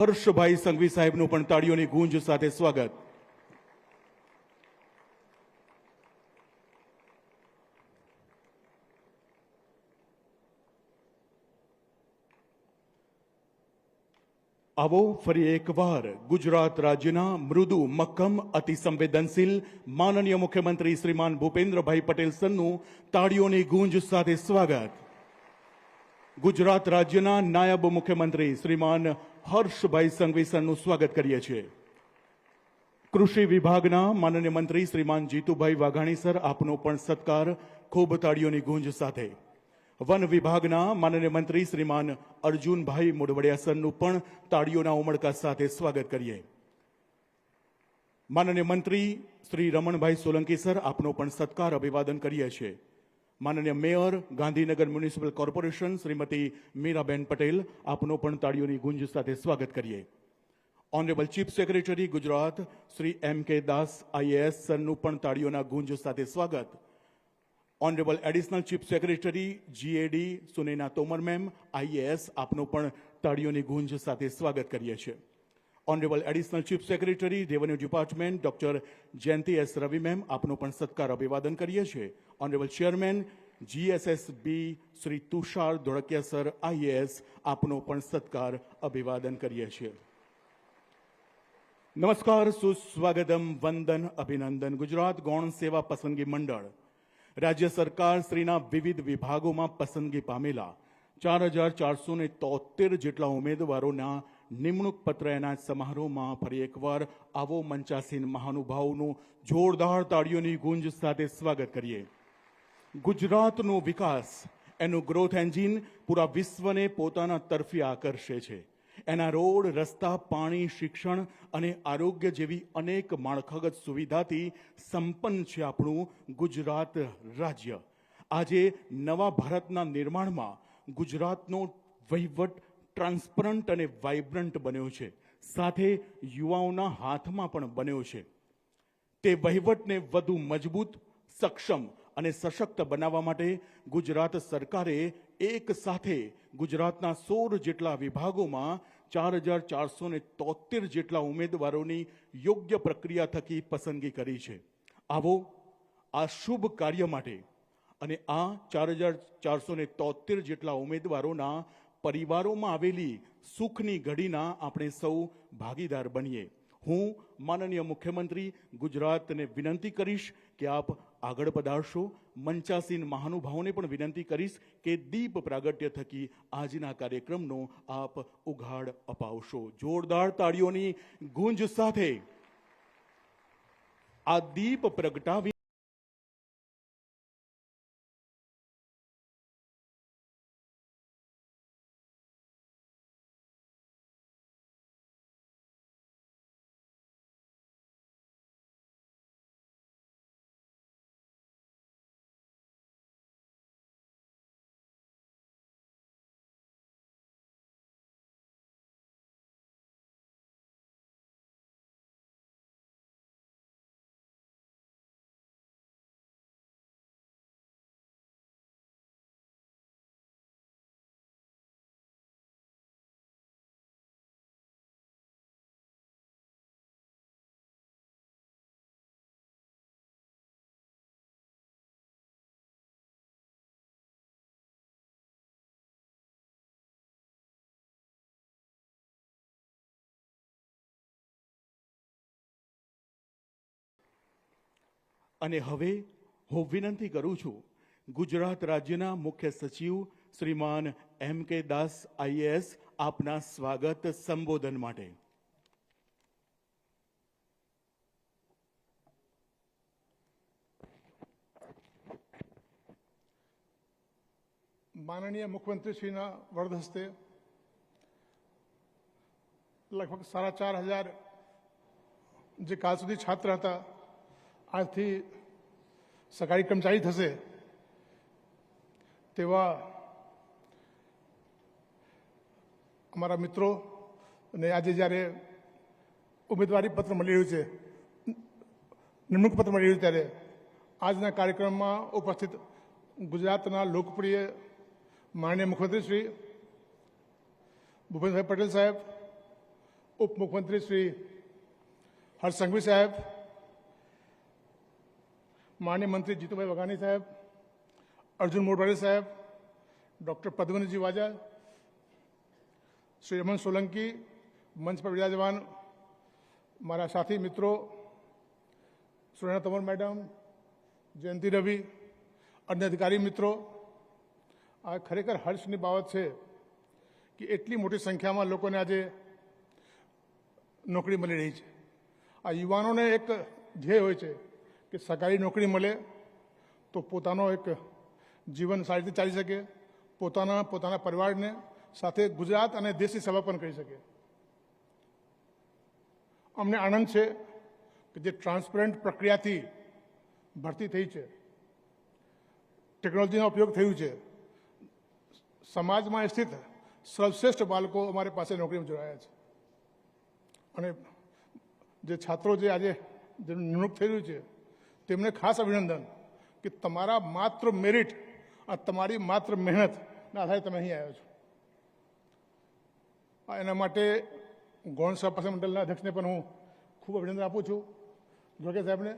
હર્ષભાઈ સંઘવી સાહેબનું પણ તાળીઓની ગૂંજ સાથે સ્વાગત. આવો ફરી એકવાર ગુજરાત રાજ્યના મૃદુ મક્કમ અતિ સંવેદનશીલ માનનીય મુખ્યમંત્રી શ્રીમાન ભૂપેન્દ્રભાઈ પટેલ સરનું તાળીઓની ગૂંજ સાથે સ્વાગત. ગુજરાત રાજ્યના નાયબ મુખ્યમંત્રી શ્રીમાન હર્ષભાઈ સંઘવી સરનું સ્વાગત કરીએ છીએ. કૃષિ વિભાગના માનનીય મંત્રી શ્રીમાન જીતુભાઈ વાઘાણી સર, આપનો પણ સત્કાર ખૂબ તાળીઓની ગૂંજ સાથે. વન વિભાગના માનનીય મંત્રી શ્રીમાન અર્જુનભાઈ મોઢવડિયા સરનું પણ તાળીઓના ઉમળકા સાથે સ્વાગત કરીએ. માનનીય મંત્રી શ્રી રમણભાઈ સોલંકી સર, આપનો પણ સત્કાર અભિવાદન કરીએ છીએ. માનનીય mayor Gandhinagar municipal corporation Shrimati Miraben Patel, આપનો પણ તાળીઓની ગુંજ સાથે સ્વાગત કરીએ. Honourable chief secretary Gujarat Shri M.K. Das IAS સરનું પણ તાળીઓના ગુંજ સાથે સ્વાગત. Honourable additional chief secretary GAD Sunaina Tomar ma'am IAS, આપનો પણ તાળીઓની ગુંજ સાથે સ્વાગત કરીએ છીએ. Honourable additional chief secretary revenue department doctor Jayanti S. Ravi ma'am, આપનો પણ સત્કાર અભિવાદન કરીએ છીએ. Honourable chairman GSSB Shri Tushar Dholakia sir IAS, આપનો પણ સત્કાર અભિવાદન કરીએ છીએ. નમસ્કાર, સુસ્વાગતમ, વંદન, અભિનંદન. ગુજરાત ગૌણ સેવા પસંદગી મંડળ રાજ્ય સરકાર શ્રીના વિવિધ વિભાગોમાં પસંદગી પામેલા 4473 જેટલા ઉમેદવારોના નિમણૂક પત્ર એનાયત સમારોહમાં ફરી એકવાર આવો મંચાસીન મહાનુભાવોનું જોરદાર તાળીઓની ગુંજ સાથે સ્વાગત કરીએ. ગુજરાતનો વિકાસ, એનું ગ્રોથ એન્જિન પૂરા વિશ્વને પોતાના તરફી આકર્ષે છે. એના રોડ, રસ્તા, પાણી, શિક્ષણ અને આરોગ્ય જેવી અનેક માળખાગત સુવિધાથી સંપન્ન છે આપણું ગુજરાત રાજ્ય. આજે નવા ભારતના નિર્માણમાં ગુજરાતનો વહીવટ ટ્રાન્સપરન્ટ અને વાઇબ્રન્ટ બન્યો છે, સાથે યુવાઓના હાથમાં પણ બન્યો છે. તે વહીવટને વધુ મજબૂત, સક્ષમ અને સશક્ત બનાવવા માટે ગુજરાત સરકારે એક સાથે ગુજરાતના 16 જેટલા વિભાગોમાં 4473 જેટલા ઉમેદવારોની યોગ્ય પ્રક્રિયા થકી પસંદગી કરી છે. આવો આ શુભ કાર્ય માટે અને આ 4473 જેટલા ઉમેદવારોના પરિવારોમાં આવેલી સુખની ઘડીના આપણે સૌ ભાગીદાર બનીએ. હું માનનીય મુખ્યમંત્રી ગુજરાતને વિનંતી કરીશ કે આપ આગળ પધારશો. મંચાસીન મહાનુભાવોને પણ વિનંતી કરીશ કે દીપ પ્રાગટ્ય થકી આજના કાર્યક્રમનો આપ ઉઘાડ અપાવશો. જોરદાર તાળીઓની ગુંજ સાથે આ દીપ પ્રગટાવી અને હવે હું વિનંતી કરું છું ગુજરાત રાજ્યના મુખ્ય સચિવ શ્રીમાન M.K. દાસ IAS, આપના સ્વાગત સંબોધન માટે. માનનીય મુખ્યમંત્રીશ્રીના વરદ હસ્તે લગભગ 4500 જે કાલ સુધી છાત્ર હતા, આજથી સરકારી કર્મચારી થશે તેવા અમારા મિત્રો અને આજે જ્યારે ઉમેદવારી પત્ર મળી રહ્યું છે, નિમણૂક પત્ર મળી રહ્યું ત્યારે આજના કાર્યક્રમમાં ઉપસ્થિત ગુજરાતના લોકપ્રિય માનનીય મુખ્યમંત્રી શ્રી ભૂપેન્દ્રભાઈ પટેલ સાહેબ, ઉપ મુખ્યમંત્રી શ્રી હર્ષ સંઘવી સાહેબ, માનનીય મંત્રી જીતુભાઈ વઘાણી સાહેબ, અર્જુન મોઢવાડી સાહેબ, ડૉક્ટર પદ્મનીજી વાજા, શ્રી રમણ સોલંકી, મંચ પર વિરાજમાન મારા સાથી મિત્રો સુરેના તમર મેડમ, જયંતિ રવિ, અન્ય અધિકારી મિત્રો, આ ખરેખર હર્ષની બાબત છે કે એટલી મોટી સંખ્યામાં લોકોને આજે નોકરી મળી રહી છે. આ યુવાનોને એક ધ્યેય હોય છે કે સરકારી નોકરી મળે તો પોતાનો એક જીવન સારી રીતે ચાલી શકે, પોતાના પરિવારને સાથે ગુજરાત અને દેશની સેવા પણ કરી શકે. અમને આનંદ છે કે જે ટ્રાન્સપરન્ટ પ્રક્રિયાથી ભરતી થઈ છે, ટેકનોલોજીનો ઉપયોગ થયું છે, સમાજમાં સ્થિત સર્વશ્રેષ્ઠ બાળકો અમારી પાસે નોકરીમાં જોડાયા છે. અને જે છાત્રો જે આજે જેનું નિમણૂક થઈ રહ્યું છે તેમને ખાસ અભિનંદન કે તમારા માત્ર મેરિટ અને તમારી માત્ર મહેનતના આધારે તમે અહીં આવ્યા છો. એના માટે ગૌણ સભા મંડળના અધ્યક્ષને પણ હું ખૂબ અભિનંદન આપું છું. જોકે સાહેબને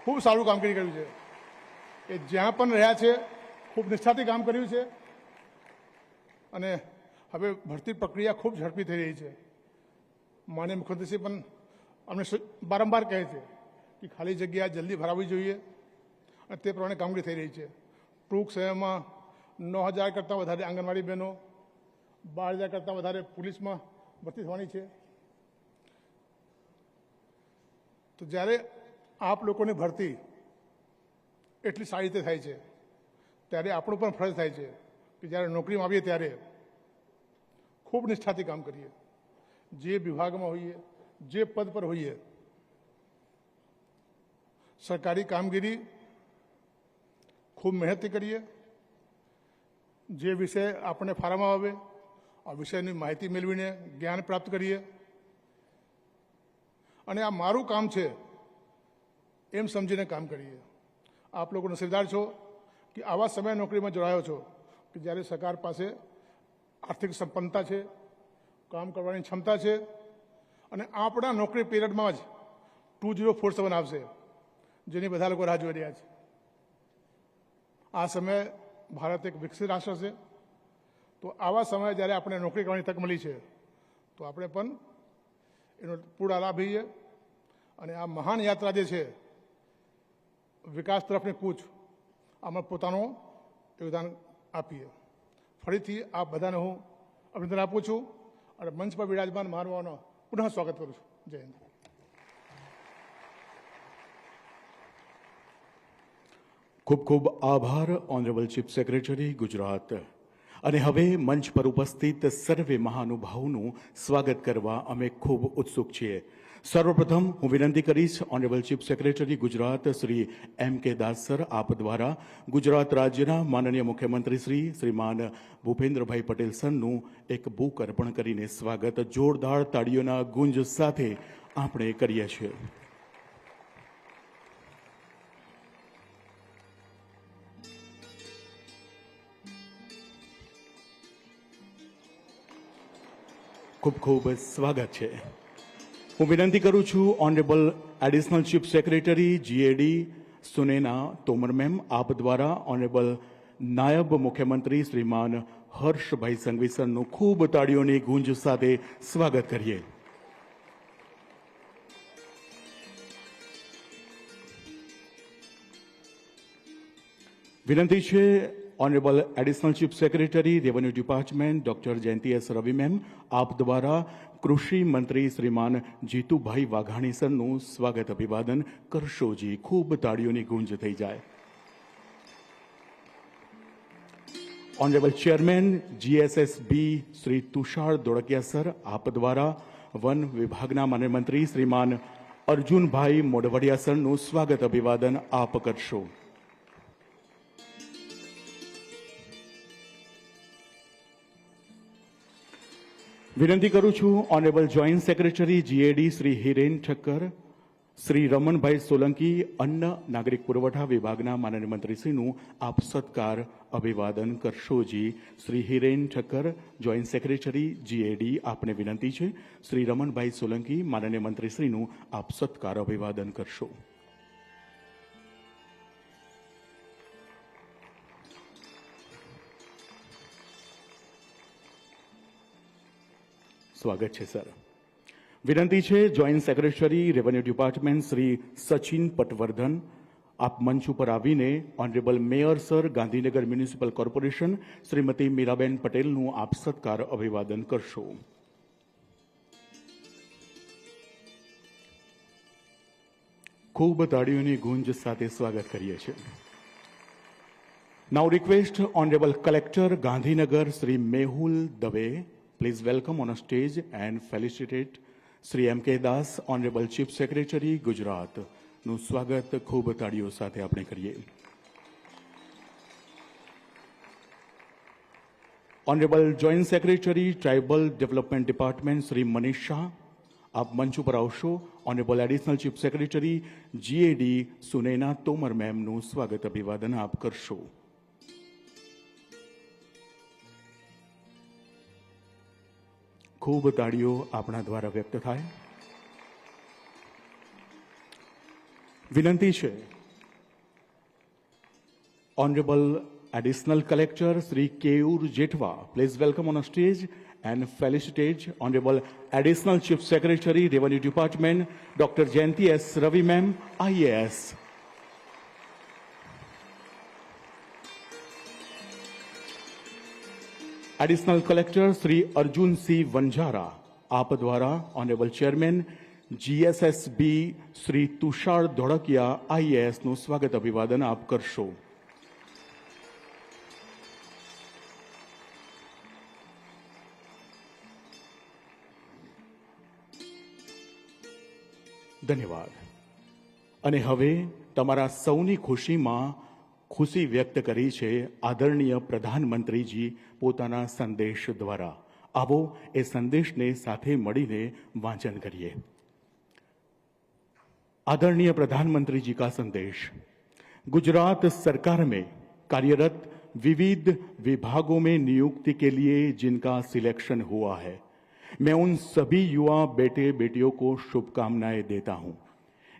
ખૂબ સારું કામગીરી કર્યું છે. એ જ્યાં પણ રહ્યા છે ખૂબ નિષ્ઠાથી કામ કર્યું છે અને હવે ભરતી પ્રક્રિયા ખૂબ ઝડપી થઈ રહી છે. માનનીય મુખ્યમંત્રીશ્રી પણ અમને વારંવાર કહે છે કે ખાલી જગ્યા જલ્દી ભરાવવી જોઈએ અને તે પ્રમાણે કામગીરી થઈ રહી છે. ટૂંક સમયમાં 9,000 કરતાં વધારે આંગણવાડી બહેનો, 12,000 કરતાં વધારે પોલીસમાં ભરતી થવાની છે. તો જ્યારે આપ લોકોની ભરતી એટલી સારી રીતે થાય છે ત્યારે આપણું પણ ફરજ થાય છે કે જ્યારે નોકરીમાં આવીએ ત્યારે ખૂબ નિષ્ઠાથી કામ કરીએ. જે વિભાગમાં હોઈએ, જે પદ પર હોઈએ, સરકારી કામગીરી ખૂબ મહેનતથી કરીએ. જે વિષય આપણને ફાળવવામાં આવે આ વિષયની માહિતી મેળવીને જ્ઞાન પ્રાપ્ત કરીએ અને આ મારું કામ છે એમ સમજીને કામ કરીએ. આપ લોકો નસીબદાર છો કે આવા સમય નોકરીમાં જોડાયો છો કે જ્યારે સરકાર પાસે આર્થિક સંપન્નતા છે, કામ કરવાની ક્ષમતા છે અને આપણા નોકરી પીરિયડમાં જ 2047 આવશે જેની બધા લોકો રાહ જોઈ રહ્યા છે. આ સમયે ભારત એક વિકસિત રાષ્ટ્ર છે. તો આવા સમયે જ્યારે આપણે નોકરી કરવાની તક મળી છે તો આપણે પણ એનો પૂરા લાભ લઈએ અને આ મહાન યાત્રા જે છે વિકાસ તરફની કૂચ આમાં પોતાનું યોગદાન આપીએ. ફરીથી આપ બધાને હું અભિનંદન આપું છું અને મંચ પર વિરાજમાન મહાનુભાવોનો પુનઃ સ્વાગત કરું છું. જય હિન્દ. ખૂબ ખૂબ આભાર ઓનરેબલ ચીફ સેક્રેટરી ગુજરાત. અને હવે મંચ પર ઉપસ્થિત સર્વે મહાનુભાવોનું સ્વાગત કરવા અમે ખૂબ ઉત્સુક છીએ. સર્વપ્રથમ હું વિનંતી કરીશ honourable chief secretary Gujarat Shri M.K. દાસ સર આપ દ્વારા ગુજરાત રાજ્યના માનનીય મુખ્યમંત્રી શ્રીમાન ભૂપેન્દ્રભાઈ પટેલ સરનું એક બુક અર્પણ કરીને સ્વાગત જોરદાર તાળીઓના ગુંજ સાથે આપણે કરીએ છીએ. ખૂબ ખૂબ સ્વાગત છે. હું વિનંતી કરું છું honourable additional chief secretary GAD Sunaina Tomar ma'am આપ દ્વારા ઓનરેબલ નાયબ મુખ્યમંત્રી શ્રીમાન હર્ષભાઈ સંઘવી સરનું ખૂબ તાળીઓની ગુંજ સાથે સ્વાગત કરીએ. વિનંતી છે honourable additional chief secretary revenue department doctor Jayanti S. Ravi ma'am આપ દ્વારા કૃષિ મંત્રી શ્રીમાન જીતુભાઈ વાઘાણી સરનું સ્વાગત અભિવાદન કરશોજી. ખૂબ તાળીઓની ગુંજ થઈ જાય. Honourable chairman GSSB Shri Tushar Dodkiya sir આપ દ્વારા વન વિભાગના માન્ય મંત્રી શ્રીમાન અર્જુનભાઈ મોઢવાડિયા સરનું સ્વાગત અભિવાદન આપ કરશો. વિનંતી કરું છું honourable joint secretary GAD Shri Hiren Thakkar Shri Ramanbhai Solanki અન્ન નાગરિક પુરવઠા વિભાગના માનનીય મંત્રીશ્રીનું આપ સત્કાર અભિવાદન કરશો જી. Shri Hiren Thakkar joint secretary GAD આપને વિનંતી છે. શ્રી રમણભાઈ સોલંકી માનનીય મંત્રીશ્રીનું આપ સત્કાર અભિવાદન કરશો. સ્વાગત છે સર. વિનંતી છે joint secretary revenue department Shri Sachin Patwardhan આપ મંચ ઉપર આવીને honourable mayor sir Gandhinagar municipal corporation Shrimati Miraben પટેલનું આપ સત્કાર અભિવાદન કરશો. ખૂબ તાળીઓની ગુંજ સાથે સ્વાગત કરીએ છીએ. Now request honourable collector Gandhinagar Shri Mehul Dave please welcome on a stage and felicitate Shri M K Das honourable chief secretary Gujarat નું સ્વાગત ખૂબ તાળીઓ સાથે આપણે કરીએ. Honourable joint secretary tribal development department Shri Manish Shah આપ મંચ ઉપર આવશો. Honourable additional chief secretary GAD Sunaina Tomar મેમનું સ્વાગત અભિવાદન આપ કરશો. ખૂબ તાળીઓ આપણા દ્વારા વ્યક્ત થાય. વિનંતી છે honourable additional collector Shri Keyur Jethwa please welcome on stage and felicitate honourable additional chief secretary revenue department doctor Jayanti S Ravi ma'am IAS. Additional collector Shri Arjunsinh Vanjara આપ દ્વારા honourable chairman GSSB Shri Tushar Dholakia IAS નું સ્વાગત અભિવાદન આપ કરશો. ધન્યવાદ. અને હવે તમારા સૌની ખુશીમાં ખુશી વ્યક્ત કરી છે આદરણીય પ્રધાનમંત્રીજી પોતાના સંદેશ દ્વારા. આવો એ સંદેશને સાથે મળીને વાંચન કરીએ. आदरणीय प्रधानमंत्री जी का संदेश. गुजरात सरकार में कार्यरत विविध विभागों में नियुक्ति के लिए जिनका सिलेक्शन हुआ है, मैं उन सभी युवा बेटे बेटियों को शुभकामनाएं देता हूं.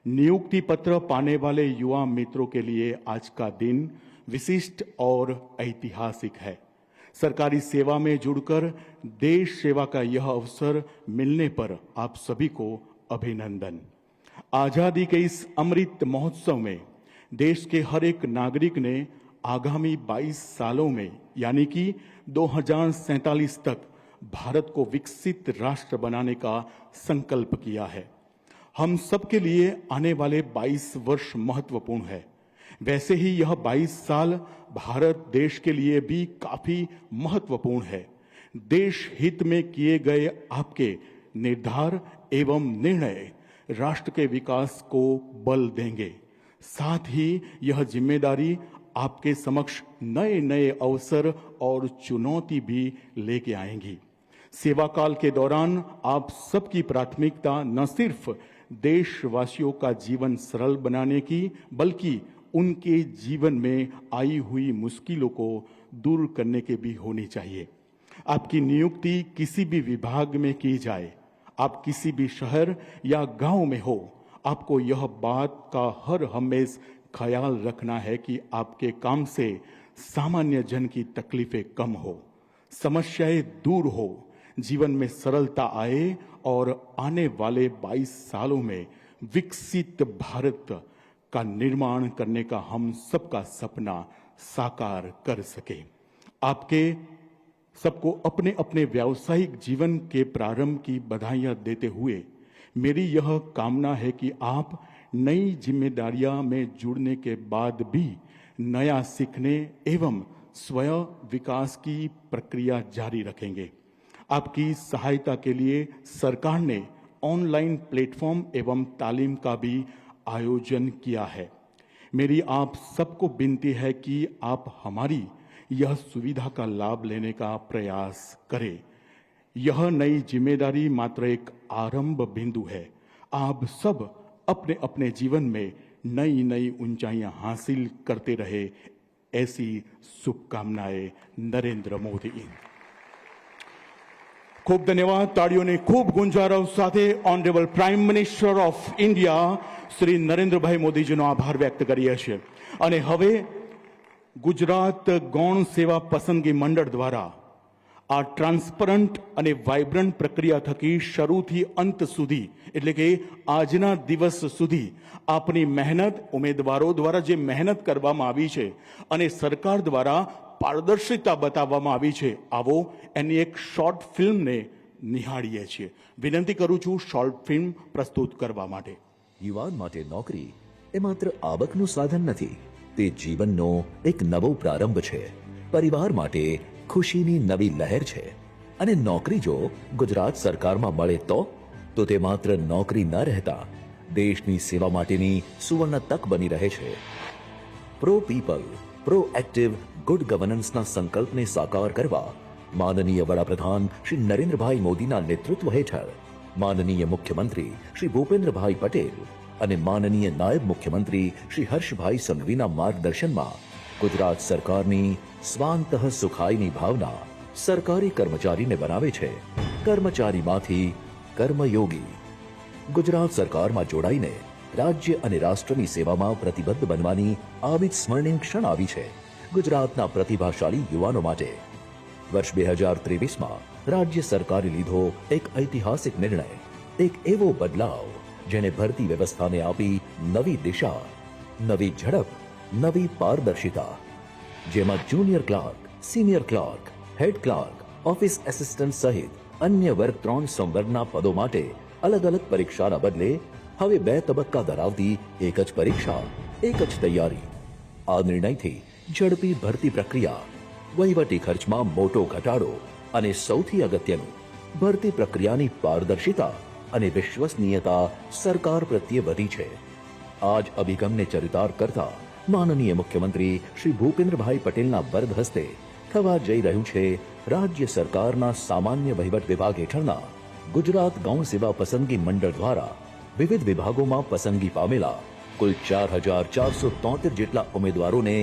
नियुक्ति पत्र पाने वाले युवा मित्रों के लिए आज का दिन विशिष्ट और ऐतिहासिक है. सरकारी सेवा में जुड़कर देश सेवा का यह अवसर मिलने पर आप सभी को अभिनंदन. आजादी के इस अमृत महोत्सव में देश के हर एक नागरिक ने आगामी 22 सालों में यानी कि 2047 तक भारत को विकसित राष्ट्र बनाने का संकल्प किया है. हम सबके लिए आने वाले 22 वर्ष महत्वपूर्ण है. वैसे ही यह 22 साल भारत देश के लिए भी काफी महत्वपूर्ण है. देश हित में किए गए आपके निर्धार एवं निर्णय राष्ट्र के विकास को बल देंगे. साथ ही यह जिम्मेदारी आपके समक्ष नए नए अवसर और चुनौती भी लेके आएंगी. सेवा काल के दौरान आप सबकी प्राथमिकता न सिर्फ देशवासियों का जीवन सरल बनाने की बल्कि उनके जीवन में आई हुई मुश्किलों को दूर करने के भी होनी चाहिए. आपकी नियुक्ति किसी भी विभाग में की जाए, आप किसी भी शहर या गांव में हो, आपको यह बात का हर हमेश ख्याल रखना है कि आपके काम से सामान्य जन की तकलीफें कम हो, समस्याएं दूर हो, जीवन में सरलता आए और आने वाले 22 सालों में विकसित भारत का निर्माण करने का हम सबका सपना साकार कर सके. आपके सबको अपने अपने व्यावसायिक जीवन के प्रारंभ की बधाइयां देते हुए मेरी यह कामना है कि आप नई जिम्मेदारियां में जुड़ने के बाद भी नया सीखने एवं स्वयं विकास की प्रक्रिया जारी रखेंगे. आपकी सहायता के लिए सरकार ने ऑनलाइन प्लेटफॉर्म एवं तालीम का भी आयोजन किया है. मेरी आप सबको विनती है कि आप हमारी यह सुविधा का लाभ लेने का प्रयास करें. यह नई जिम्मेदारी मात्र एक आरंभ बिंदु है. आप सब अपने अपने जीवन में नई नई ऊंचाइयां हासिल करते रहे, ऐसी शुभकामनाएं नरेंद्र मोदी। खूब धन्यवाद। ताड़ियों खूब गुंजारव साथे honourable prime minister of India Shri Narendrabhai मोदीजीનો આભાર વ્યક્ત કરીએ છીએ। અને હવે ગુજરાત ગૌણ સેવા પસંદગી મંડળ દ્વારા આ ટ્રાન્સપરન્ટ અને વાઇબ્રન્ટ પ્રક્રિયા થકી શરૂથી અંત સુધી એટલે કે આજના દિવસ સુધી આપની મહેનત, ઉમેદવારો દ્વારા જે મહેનત કરવામાં આવી છે અને સરકાર દ્વારા પારદર્શિતા બતાવવામાં આવી છે, આવો એની એક શોર્ટ ફિલ્મને નિહાળીએ છીએ। વિનંતી કરું છું શોર્ટ ફિલ્મ પ્રસ્તુત કરવા માટે। યુવાન માટે નોકરી એ માત્ર આવકનું સાધન નથી, તે જીવનનો એક નવો પ્રારંભ છે। પરિવાર માટે ખુશીની નવી લહેર છે। અને નોકરી જો ગુજરાત સરકારમાં મળે તો તે માત્ર નોકરી ન રહેતા દેશની સેવા માટેની સુવર્ણ તક બની રહે છે। Pro people, proactive good ગવર્નન્સના સંકલ્પને સાકાર કરવા માનનીય વડાપ્રધાન શ્રી નરેન્દ્રભાઈ મોદીના નેતૃત્વ હેઠળ માનનીય મુખ્યમંત્રી શ્રી ભૂપેન્દ્રભાઈ પટેલ અને માનનીય નાયબ મુખ્યમંત્રી શ્રી હર્ષભાઈ સંઘવીના માર્ગદર્શનમાં ગુજરાત સરકારની સ્વાંતઃ સુખાયની ભાવના સરકારી કર્મચારીને બનાવે છે કર્મચારીમાંથી કર્મયોગી। ગુજરાત સરકારમાં જોડાઈને રાજ્ય અને રાષ્ટ્રની સેવામાં પ્રતિબદ્ધ બનવાની અવિસ્મરણીય ક્ષણ આવી છે ગુજરાતના પ્રતિભાશાળી યુવાનો માટે। વર્ષ 2023માં રાજ્ય સરકારે લીધો એક ઐતિહાસિક નિર્ણય, એક એવો બદલાવ જેણે ભરતી વ્યવસ્થાને આપી નવી દિશા, નવી ઝડપ, નવી પારદર્શિતા, જેમાં junior clerk, senior clerk, head clerk, office assistant સહિત અન્ય વર્ગ 3 સંવર્ગના પદો માટે અલગ અલગ પરીક્ષાના બદલે હવે 2 તબક્કા ધરાવતી એક જ પરીક્ષા, એક જ તૈયારી। આ નિર્ણયથી ઝડપી ભરતી પ્રક્રિયા, વહીવટી ખર્ચમાં મોટો ઘટાડો અને સૌથી અગત્યનું ભરતી પ્રક્રિયાની પારદર્શિતા અને વિશ્વસનીયતા સરકાર પ્રત્યે વધી છે। આ જ અભિગમને ચરિતાર્થ કરતા માનનીય મુખ્યમંત્રી શ્રી ભૂપેન્દ્રભાઈ પટેલના વરદ હસ્તે થવા જઈ રહ્યું છે રાજ્ય સરકારના સામાન્ય વહીવટ વિભાગ હેઠળના ગુજરાત ગૌણ સેવા પસંદગી મંડળ દ્વારા વિવિધ વિભાગોમાં પસંદગી પામેલા કુલ 4,473 જેટલા ઉમેદવારોને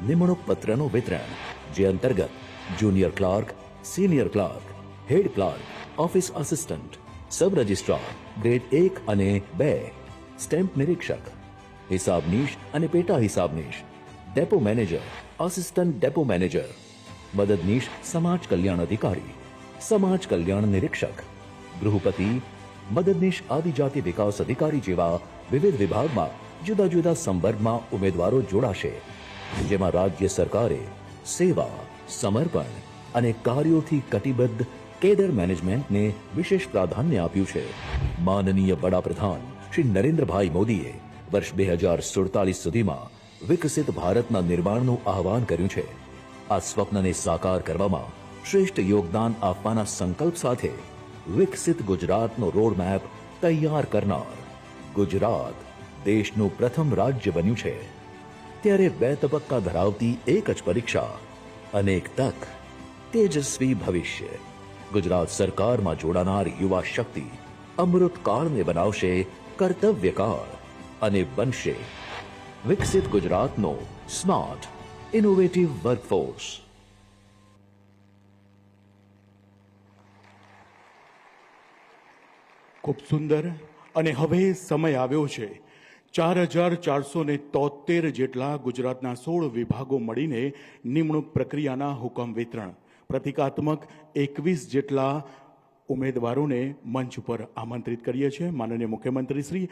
નિમણૂક પત્રનું વિતરણ, જે અંતર્ગત junior clerk, senior clerk, head clerk, office assistant, sub registrar grade 1 અને 2, સ્ટેમ્પ નિરીક્ષક, હિસાબનીશ અને પેટા હિસાબનીશ, depot manager, assistant depot manager, મદદનીશ સમાજ કલ્યાણ અધિકારી, સમાજ કલ્યાણ નિરીક્ષક, ગૃહપતિ, મદદનીશ આદિજાતિ વિકાસ અધિકારી જેવા વિવિધ વિભાગમાં જુદા જુદા સંવર્ગમાં ઉમેદવારો જોડાશે, જેમાં રાજ્ય સરકારે સેવા, સમર્પણ અને કાર્યોથી કટિબદ્ધ કેડર મેનેજમેન્ટને વિશેષ પ્રાધાન્ય આપ્યું છે। માનનીય વડાપ્રધાન શ્રી નરેન્દ્રભાઈ મોદીએ વર્ષ 2047 સુધીમાં વિકસિત ભારતના નિર્માણનું આહ્વાન કર્યું છે। આ સ્વપ્નને સાકાર કરવામાં શ્રેષ્ઠ યોગદાન આપવાના સંકલ્પ સાથે વિકસિત ગુજરાતનો રોડ મેપ તૈયાર કરનાર ગુજરાત દેશનું પ્રથમ રાજ્ય બન્યું છે। ત્યારે 2 તબક્કા ધરાવતી એક જ પરીક્ષા, અનેક તક, તેજસ્વી ભવિષ્ય। ગુજરાત સરકારમાં જોડાનાર યુવા શક્તિ અમૃતકાળને બનાવશે કર્તવ્યકાળ અને બનશે વિકસિત ગુજરાતનો સ્માર્ટ, ઇનોવેટિવ વર્કફોર્સ। ખૂબ સુંદર। અને હવે સમય આવ્યો છે 4,473 જેટલા ગુજરાતના 16 વિભાગો મળીને નિમણૂક પ્રક્રિયાના હુકમ વિતરણ, પ્રતિકાત્મક 21 જેટલા ઉમેદવારોને મંચ ઉપર આમંત્રિત કરીએ છીએ। માનનીય મુખ્યમંત્રી શ્રી,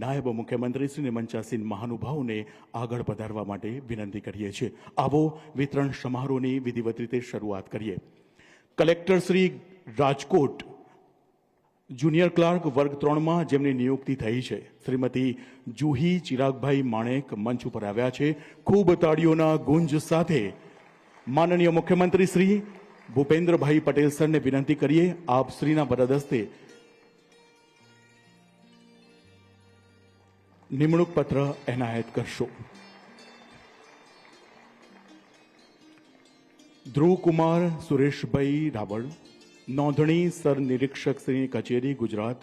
નાયબ મુખ્યમંત્રી શ્રીને મંચાસીન મહાનુભાવોને આગળ પધારવા માટે વિનંતી કરીએ છીએ। આવો વિતરણ સમારોહની વિધિવત રીતે શરૂઆત કરીએ। Collector Shri Rajkot junior clerk વર્ગ 3માં જેમની નિયુક્તિ થઈ છે શ્રીમતી જુહી ચિરાગભાઈ માણેક મંચ ઉપર આવ્યા છે। ખૂબ તાળીઓના ગુંજ સાથે માનનીય મુખ્યમંત્રી શ્રી ભૂપેન્દ્રભાઈ પટેલ સરને વિનંતી કરીએ આપ શ્રીના વરદ હસ્તે નિમણૂક પત્ર એનાયત કરશો। ધ્રુવકુમાર સુરેશભાઈ રાવળ, નોંધણી સર નિરીક્ષક શ્રી કચેરી ગુજરાત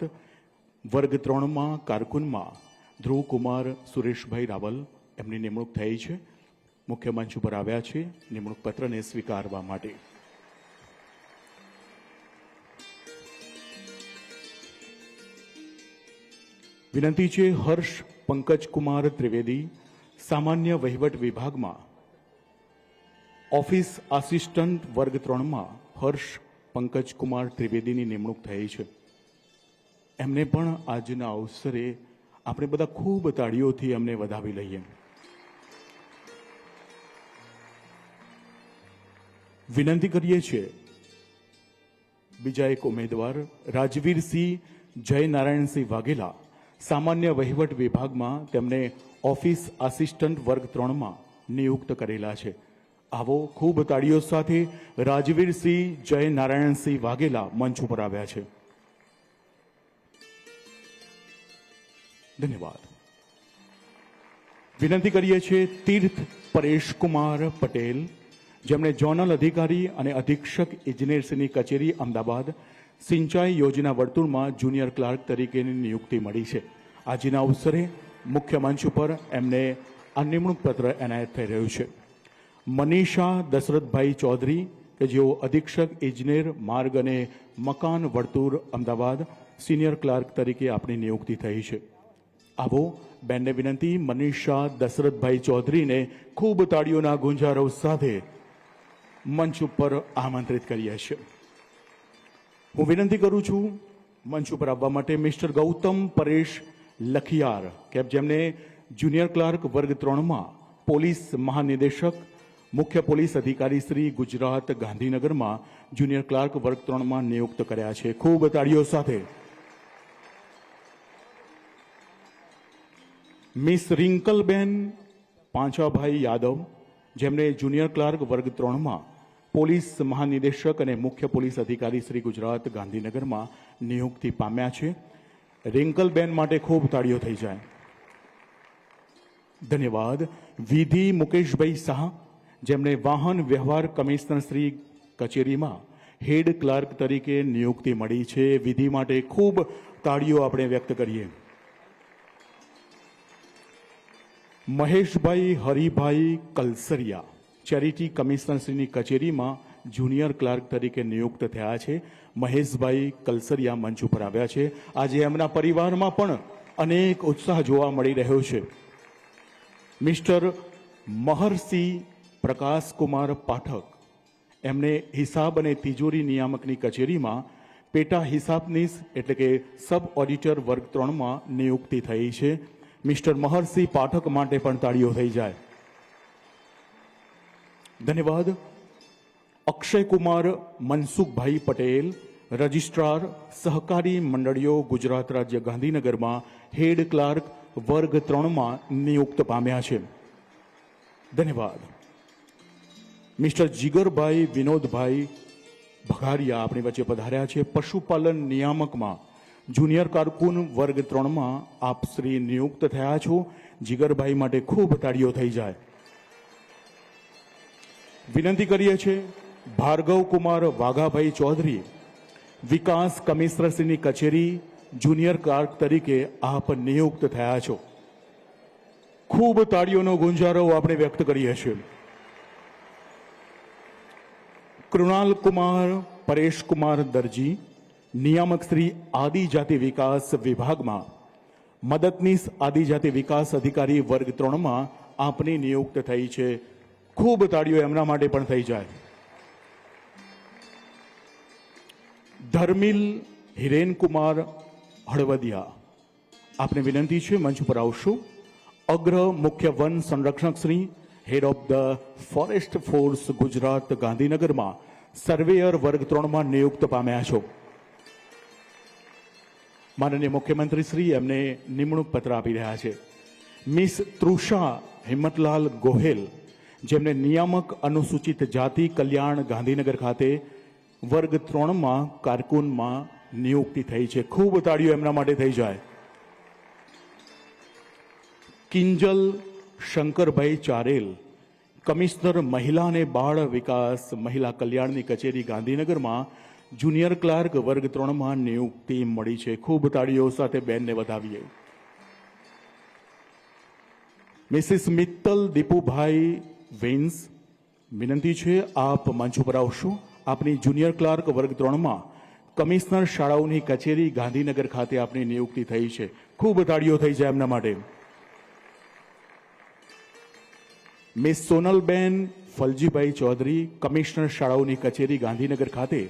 વર્ગ 3માં કારકુનમાં ધ્રુવકુમાર સુરેશભાઈ રાવલ એમની નિમણૂક થઈ છે. મુખ્ય મંચ ઉપર આવ્યા છે નિમણૂક પત્રને સ્વીકારવા માટે. વિનંતી છે હર્ષ પંકજકુમાર ત્રિવેદી સામાન્ય વહીવટ વિભાગમાં ઓફિસ આસિસ્ટન્ટ વર્ગ 3માં હર્ષ પંકજકુમાર ત્રિવેદીની નિમણૂક થઈ છે. એમને પણ આજના અવસરે આપણે બધા ખૂબ તાળીઓથી એમને વધાવી લઈએ. વિનંતી કરીએ છીએ બીજા એક ઉમેદવાર રાજવીરસિંહ જયનારાયણસિંહ વાઘેલા સામાન્ય વહીવટ વિભાગમાં તેમને ઓફિસ આસિસ્ટન્ટ વર્ગ 3માં નિયુક્ત કરેલા છે. આવો ખૂબ તાળીઓ સાથે રાજવીરસિંહ જયનારાયણસિંહ વાઘેલા મંચ ઉપર આવ્યા છે. ધન્યવાદ. વિનંતી કરીએ છીએ તીર્થ પરેશકુમાર પટેલ જેમણે ઝોનલ અધિકારી અને અધિક્ષક ઇજનેરશ્રીની કચેરી અમદાવાદ સિંચાઈ યોજના વર્તુળમાં જુનિયર ક્લાર્ક તરીકેની નિયુક્તિ મળી છે. આજના અવસરે મુખ્ય મંચ ઉપર એમને આ નિમણૂક પત્ર એનાયત થઈ રહ્યું છે. મનીષા દશરથભાઈ ચૌધરી કે જેઓ અધિક્ષક ઇજનેર માર્ગ અને મકાન વર્તુળ અમદાવાદ સિનિયર ક્લાર્ક તરીકે આપણી નિયુક્તિ થઈ છે. આવો બેનને વિનંતી મનીષા દશરથભાઈ ચૌધરીને ખૂબ તાળીઓના ગુંજારવ સાથે મંચ ઉપર આમંત્રિત કરીએ છીએ. હું વિનંતી કરું છું મંચ ઉપર આવવા માટે મિસ્ટર ગૌતમ પરેશ લખિયાર કે જેમને જુનિયર ક્લાર્ક વર્ગ 3માં પોલીસ મહાનિદેશક મુખ્ય પોલીસ અધિકારી શ્રી ગુજરાત ગાંધીનગરમાં જુનિયર ક્લાર્ક વર્ગ 3માં નિયુક્ત કર્યા છે. ખૂબ તાળીઓ સાથે. મિસ રિંકલબેન પાંચાભાઈ યાદવ જેમણે જુનિયર ક્લાર્ક વર્ગ 3માં પોલીસ મહાનિદેશક અને મુખ્ય પોલીસ અધિકારી શ્રી ગુજરાત ગાંધીનગરમાં નિયુક્તિ પામ્યા છે. રિંકલબેન માટે ખૂબ તાળીઓ થઈ જાય. ધન્યવાદ. વિધિ મુકેશભાઈ શાહ જેમણે વાહન વ્યવહાર કમિશનર શ્રી કચેરીમાં હેડ ક્લાર્ક તરીકે નિયુક્તિ મળી છે. વિધિ માટે ખૂબ તાળીઓ આપણે વ્યક્ત કરીએ. મહેશભાઈ હરિભાઈ કલસરિયા ચેરિટી કમિશનરશ્રીની કચેરીમાં જુનિયર ક્લાર્ક તરીકે નિયુક્ત થયા છે. મહેશભાઈ કલસરિયા મંચ ઉપર આવ્યા છે. આજે એમના પરિવારમાં પણ અનેક ઉત્સાહ જોવા મળી રહ્યો છે. મિસ્ટર મહર્ષિ પ્રકાશકુમાર પાઠક એમને હિસાબ અને તિજોરી નિયામકની કચેરીમાં પેટા હિસાબનીશ એટલે કે સબ ઓડિટર વર્ગ 3માં નિયુક્તિ થઈ છે. મિસ્ટર મહર્ષિ પાઠક માટે પણ તાળીઓ થઈ જાય. ધન્યવાદ. અક્ષયકુમાર મનસુખભાઈ પટેલ રજિસ્ટ્રાર સહકારી મંડળીઓ ગુજરાત રાજ્ય ગાંધીનગરમાં હેડ ક્લાર્ક વર્ગ 3માં નિયુક્ત પામ્યા છે. ધન્યવાદ. મિસ્ટર જીગરભાઈ વિનોદભાઈ ભગારિયા આપણી વચ્ચે પધાર્યા છે. પશુપાલન નિયામકમાં જુનિયર કારકુન વર્ગ 3માં આપ શ્રી નિયુક્ત થયા છો. જીગરભાઈ માટે ખૂબ તાળીઓ થઈ જાય. વિનંતી કરીએ છીએ ભાર્ગવ કુમાર વાઘાભાઈ ચૌધરી વિકાસ કમિશનરશ્રીની કચેરી જુનિયર ક્લાર્ક તરીકે આપ નિયુક્ત થયા છો. ખૂબ તાળીઓનો ગુંજારો આપણે વ્યક્ત કરીએ છીએ. કૃણાલ કુમાર પરેશકુમાર દરજી નિયામક શ્રી આદિજાતિ વિકાસ વિભાગમાં મદદનીશ આદિજાતિ વિકાસ અધિકારી વર્ગ 3માં આપની નિયુક્ત થઈ છે. ખૂબ તાળીઓ એમના માટે પણ થઈ જાય. ધર્મિલ હિરેનકુમાર હળવદિયા આપને વિનંતી છે મંચ ઉપર આવશો. અગ્ર મુખ્ય વન સંરક્ષક Shri head of the forest force Gujarat ગાંધીનગરમાં સર્વેયર વર્ગ 3માં નિયુક્ત પામ્યા છો. માનનીય મુખ્યમંત્રી શ્રી એમને નિમણૂક પત્ર આપી રહ્યા છે. મિસ તૃષા હિંમતલાલ ગોહેલ જેમને નિયામક અનુસૂચિત જાતિ કલ્યાણ ગાંધીનગર ખાતે વર્ગ 3માં કારકુનમાં નિયુક્તિ થઈ છે. ખૂબ તાળીઓ એમના માટે થઈ જાય. કિંજલ શંકરભાઈ ચારેલ કમિશનર મહિલા અને બાળ વિકાસ મહિલા કલ્યાણની કચેરી ગાંધીનગરમાં જુનિયર ક્લાર્ક વર્ગ 3માં નિયુક્તિ મળી છે. ખૂબ તાળીઓ સાથે બેનને વધાવીએ. મિસિસ મિત્તલ દીપુભાઈ વેન્સ, વિનંતી છે આપ મંચ ઉપર આવશો. આપની જુનિયર ક્લાર્ક વર્ગ 3માં કમિશનર શાળાઓની કચેરી ગાંધીનગર ખાતે આપની નિયુક્તિ થઈ છે. ખૂબ તાળીઓ થઈ જાય એમના માટે. મિસ સોનલબેન ફલજીભાઈ ચૌધરી, કમિશનર શાળાઓની કચેરી ગાંધીનગર ખાતે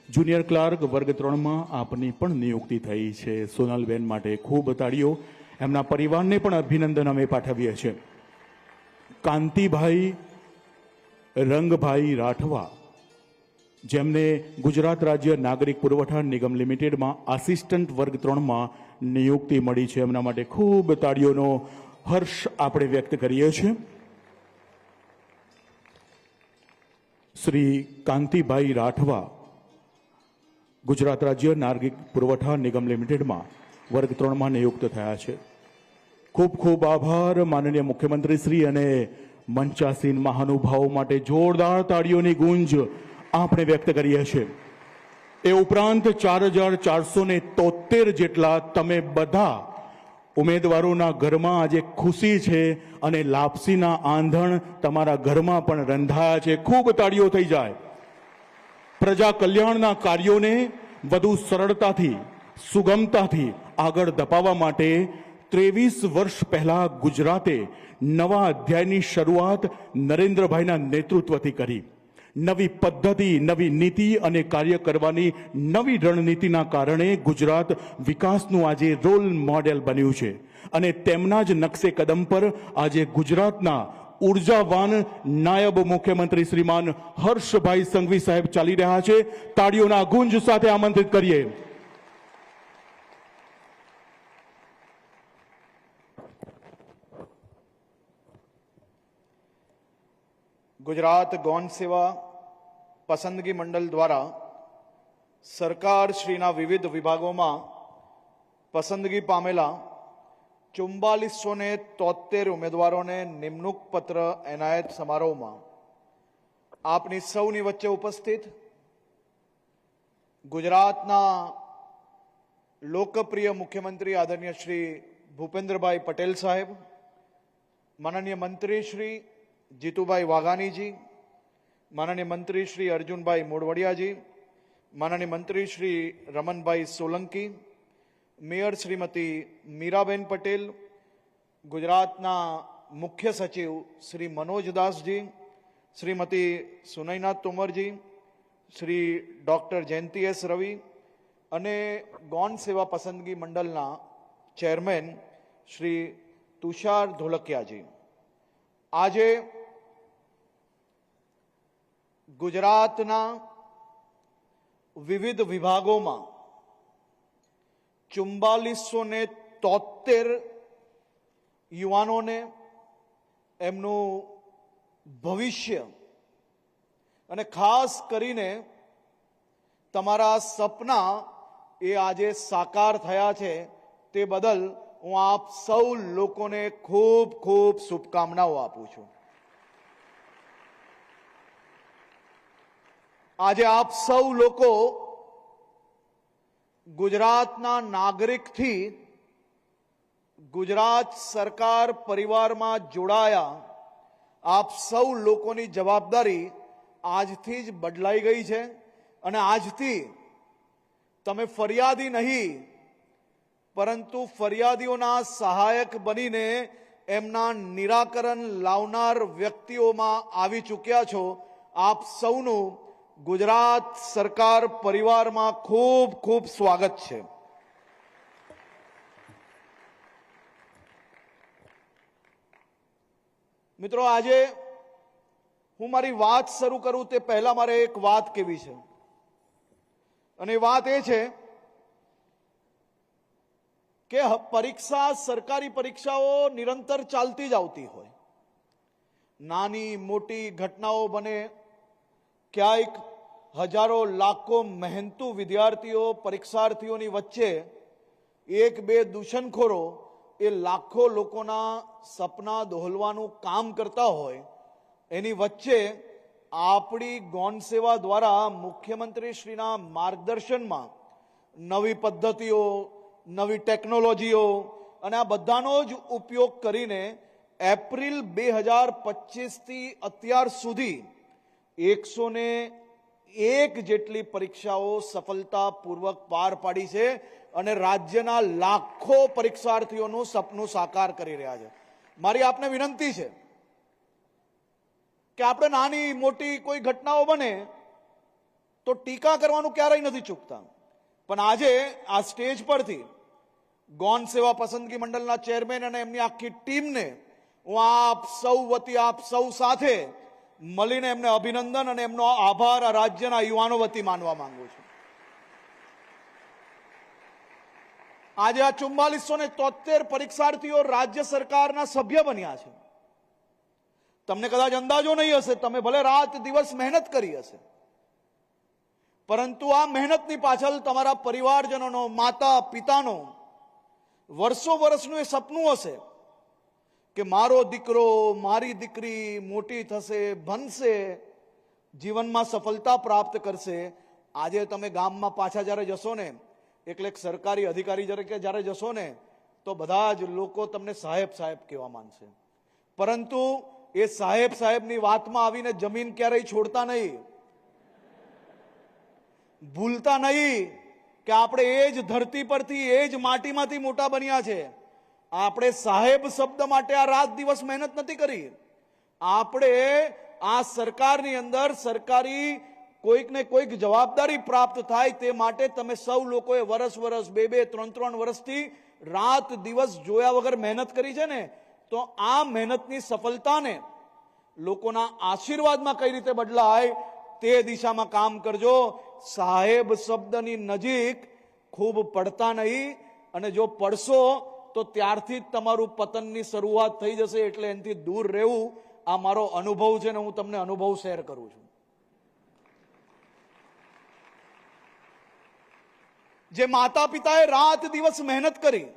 જુનિયર ક્લાર્ક વર્ગ 3માં આપની પણ નિયુક્તિ થઈ છે. સોનલબેન માટે ખૂબ તાળીઓ. એમના પરિવારને પણ અભિનંદન અમે પાઠવીએ છીએ. કાંતિભાઈ રંગભાઈ રાઠવા, જેમને ગુજરાત રાજ્ય નાગરિક પુરવઠા નિગમ લિમિટેડમાં આસિસ્ટન્ટ વર્ગ 3માં નિયુક્તિ મળી છે. એમના માટે ખૂબ તાળીઓનો હર્ષ આપણે વ્યક્ત કરીએ છીએ. શ્રી કાંતિભાઈ રાઠવા ગુજરાત રાજ્ય નાગરિક પુરવઠા નિગમ લિમિટેડમાં વર્ગ 3માં નિયુક્ત થયા છે. ખૂબ ખૂબ આભાર માનનીય મુખ્યમંત્રી શ્રી અને મંચાસીન મહાનુભાવો માટે જોરદાર તાળીઓની ગુંજ આપણે વ્યક્ત કરીએ છીએ. એ ઉપરાંત 4,473 જેટલા તમે બધા ઉમેદવારોના ઘરમાં આજે ખુશી છે અને લાપસીના આંધણ તમારા ઘરમાં પણ રંધાયા છે. ખૂબ તાળીઓ થઈ જાય. પ્રજા કલ્યાણના કાર્યોને વધુ સરળતાથી, સુગમતાથી આગળ ધપાવવા માટે 23 વર્ષ પહેલા ગુજરાતે નવા અધ્યાયની શરૂઆત નરેન્દ્રભાઈના નેતૃત્વથી કરી. નવી પદ્ધતિ, નવી નીતિ અને કાર્ય કરવાની નવી રણનીતિના કારણે ગુજરાત વિકાસનું આજે રોલ મોડેલ બન્યું છે અને તેમના જ નકશે કદમ પર આજે ગુજરાતના ઉર્જાવાન નાયબ મુખ્યમંત્રી શ્રીમાન હર્ષભાઈ સંઘવી સાહેબ ચાલી રહ્યા છે. તાળીઓના ગુંજ સાથે આમંત્રિત કરીએ. ગુજરાત ગૌણ સેવા પસંદગી મંડળ દ્વારા સરકાર શ્રીના વિવિધ વિભાગોમાં પસંદગી પામેલા 4473 ઉમેદવારોને નિમણૂક પત્ર એનાયત સમારોહમાં આપની સૌની વચ્ચે ઉપસ્થિત ગુજરાતના લોકપ્રિય મુખ્યમંત્રી આદરણીય શ્રી ભૂપેન્દ્રભાઈ પટેલ સાહેબ, માનનીય મંત્રી શ્રી જીતુભાઈ વાઘાણીજી, માનનીય મંત્રી શ્રી અર્જુનભાઈ મોઢવાડિયાજી, માનનીય મંત્રી શ્રી રમનભાઈ સોલંકી, મેયર શ્રીમતી મીરાબેન પટેલ, ગુજરાતના મુખ્ય સચિવ શ્રી મનોજદાસજી, શ્રીમતી સુનૈના તોમરજી, શ્રી ડૉક્ટર જયંતિ એસ રવિ અને ગૌણ સેવા પસંદગી મંડળના ચેરમેન શ્રી તુષાર ધોલકિયાજી. આજે ગુજરાતના વિવિધ વિભાગોમાં 4473 યુવાનોને એમનું ભવિષ્ય અને ખાસ કરીને તમારા સપના એ આજે સાકાર થયા છે તે બદલ હું આપ સૌ લોકોને ખૂબ ખૂબ શુભકામનાઓ આપું છું. આજે આપ સૌ લોકો ગુજરાતના નાગરિકથી ગુજરાત સરકાર પરિવારમાં જોડાયા. આપ સૌ લોકોની જવાબદારી આજથી જ બદલાઈ ગઈ છે અને આજથી તમે ફરિયાદી નહીં પરંતુ ફરિયાદીઓના સહાયક બનીને એમના નિરાકરણ લાવનાર વ્યક્તિઓમાં આવી ચૂક્યા છો. આપ સૌનું ગુજરાત સરકાર પરિવારમાં ખૂબ ખૂબ સ્વાગત છે. મિત્રો, આજે હું મારી વાત શરૂ કરું તે પહેલા મારે એક વાત કહેવી છે અને વાત એ છે કે પરીક્ષા, સરકારી પરીક્ષાઓ નિરંતર ચાલતી જ આવતી હોય. નાની મોટી ઘટનાઓ બને, ક્યાંક હજારો લાખો મહેનતુ વિદ્યાર્થીઓ, પરીક્ષાર્થીઓની વચ્ચે એક બે દૂષણખોરો એ લાખો લોકોના સપના દોહલવાનું કામ કરતા હોય. એની વચ્ચે આપણી ગૌણ સેવા દ્વારા મુખ્યમંત્રી શ્રીના માર્ગદર્શનમાં નવી પદ્ધતિઓ, નવી ટેકનોલોજીઓ અને આ બધાનો જ ઉપયોગ કરીને એપ્રિલ 2025 થી અત્યાર સુધી 101 જેટલી પરીક્ષાઓ સફળતાપૂર્વક પાર પાડી છે અને રાજ્યના લાખો પરીક્ષાર્થીઓનું સપનું સાકાર કરી રહ્યા છે. મારી આપને વિનંતી છે કે આપણે નાની મોટી કોઈ ઘટનાઓ બને તો ટીકા કરવાનું ક્યારેય નથી ચૂકતા, પણ આજે આ સ્ટેજ પરથી ગૌણ સેવા પસંદગી મંડળના ચેરમેન અને એમની આખી ટીમને હું આપ સૌ વતી આપ સૌ સાથે મળીને એમને અભિનંદન અને એમનો આભાર આ રાજ્યના યુવાનો વતી માનવા માંગુ છું. આજે આ 4473 પરીક્ષાર્થીઓ રાજ્ય સરકારના સભ્ય બન્યા છે. તમને કદાચ અંદાજો નહીં હશે, તમે ભલે રાત દિવસ મહેનત કરી હશે, પરંતુ આ મહેનતની પાછળ તમારા પરિવારજનોનો, માતા પિતાનો વર્ષો વર્ષનું એ સપનું હશે કે મારો દીકરો, મારી દીકરી મોટી થશે, ભણશે, જીવનમાં સફળતા પ્રાપ્ત કરશે. આજે તમે ગામમાં પાછા જ્યારે જશો ને, એટલે એક સરકારી અધિકારી જ્યારે જશો ને, તો બધા જ લોકો તમને સાહેબ સાહેબ કહેવા માંડશે, પરંતુ એ સાહેબ સાહેબની વાતમાં આવીને જમીન ક્યારેય છોડતા નહીં, ભૂલતા નહીં કે આપણે એ જ ધરતી પરથી, એ જ માટીમાંથી મોટા બન્યા છે. આપણે સાહેબ શબ્દ માટે આ રાત દિવસ મહેનત નથી કરી. આપણે આ સરકારની અંદર સરકારી કોઈક ને કોઈક જવાબદારી પ્રાપ્ત થાય તે માટે તમે સૌ લોકોએ વર્ષ 2-2, 3-3 વર્ષથી રાત દિવસ જોયા વગર મહેનત કરી છે ને, તો આ મહેનતની સફળતાને લોકોના આશીર્વાદમાં કઈ રીતે બદલાય તે દિશામાં કામ કરજો. સાહેબ શબ્દની નજીક ખૂબ પડતા નહીં, અને જો પડશો તો ત્યારથી જ તમારું પતનની શરૂઆત થઈ જશે. એટલે એનાથી દૂર રહેવું આ મારો અનુભવ છે ને હું તમને અનુભવ શેર કરું છું. જે માતા પિતાએ રાત દિવસ મહેનત કરી,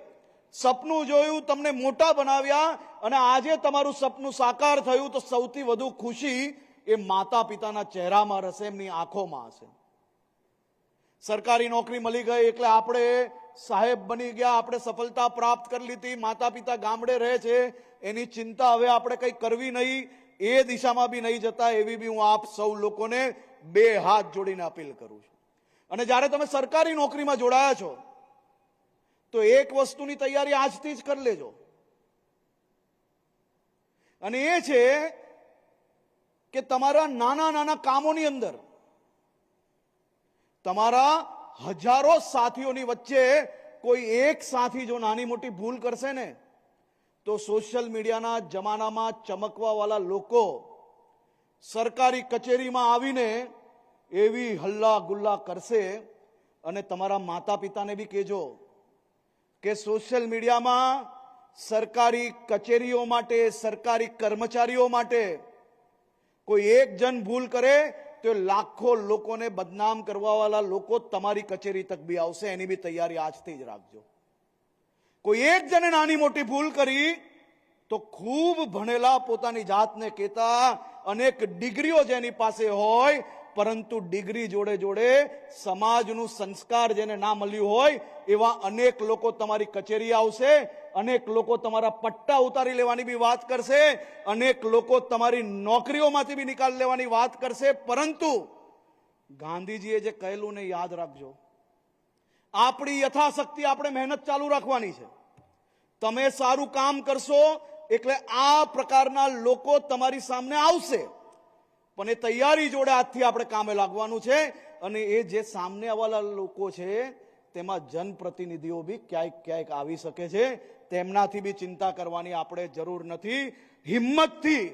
સપનું જોયું, તમને મોટા બનાવ્યા અને આજે તમારું સપનું સાકાર થયું, તો સૌથી વધુ ખુશી એ માતા પિતાના ચહેરામાં હશે, એમની આંખોમાં હશે. સરકારી નોકરી મળી ગઈ એટલે આપણે સાહેબ બની ગયા, આપણે સફળતા પ્રાપ્ત કરી લીધી, માતા પિતા ગામડે રહે છે, એની ચિંતા હવે આપણે કંઈ કરવી નહીં, એ દિશામાં બી નહીં જતા, એવી બી હું આપ સૌ લોકોને 2 હાથ જોડીને અપીલ કરું છું. અને જ્યારે તમે સરકારી નોકરીમાં જોડાયા છો તો એક વસ્તુની તૈયારી આજથી જ કરી લેજો, અને એ છે કે તમારા નાના નાના કામોની અંદર તમારા હજારો સાથીઓની વચ્ચે કોઈ એક સાથી જો નાની મોટી ભૂલ કરશે ને, તો સોશિયલ મીડિયાના જમાનામાં ચમકવા વાળા લોકો સરકારી કચેરીમાં આવીને એવી હલ્લા ગુલ્લા કરશે. અને તમારા માતા પિતાને બી કહેજો કે સોશિયલ મીડિયામાં સરકારી કચેરીઓ માટે, સરકારી કર્મચારીઓ માટે કોઈ એક જણ ભૂલ કરે તો લાખો લોકોને બદનામ કરવા વાળા લોકો તમારી કચેરી તક બી આવશે. એની બી તૈયારી આજથી જ રાખજો. કોઈ એક જણે નાની મોટી ભૂલ કરી તો ખૂબ ભણેલા, પોતાની જાતને કહેતા, અનેક ડિગ્રીઓ જેની પાસે હોય, પરંતુ ડિગ્રી જોડે જોડે સમાજનું સંસ્કાર જેને ના મળ્યું હોય એવા અનેક લોકો તમારી કચેરી આવશે. અનેક લોકો તમારા પટ્ટા ઉતારી લેવાની બી વાત કરશે, અનેક લોકો તમારી નોકરીઓમાંથી બી નિકાલ લેવાની વાત કરશે. પરંતુ ગાંધીજીએ જે કહેલું ને યાદ રાખજો, આપણી યથાશક્તિ આપણે મહેનત ચાલુ રાખવાની છે. તમે સારું કામ કરશો એટલે આ પ્રકારના લોકો તમારી સામે આવશે, પણ એ તૈયારી જોડે આજથી આપણે કામે લાગવાનું છે. અને એ જે સામને આવવાના લોકો છે તેમાં જનપ્રતિનિધિઓ બી ક્યાંક ક્યાંક આવી શકે છે, તેમનાથી બી ચિંતા કરવાની આપણે જરૂર નથી. હિંમતથી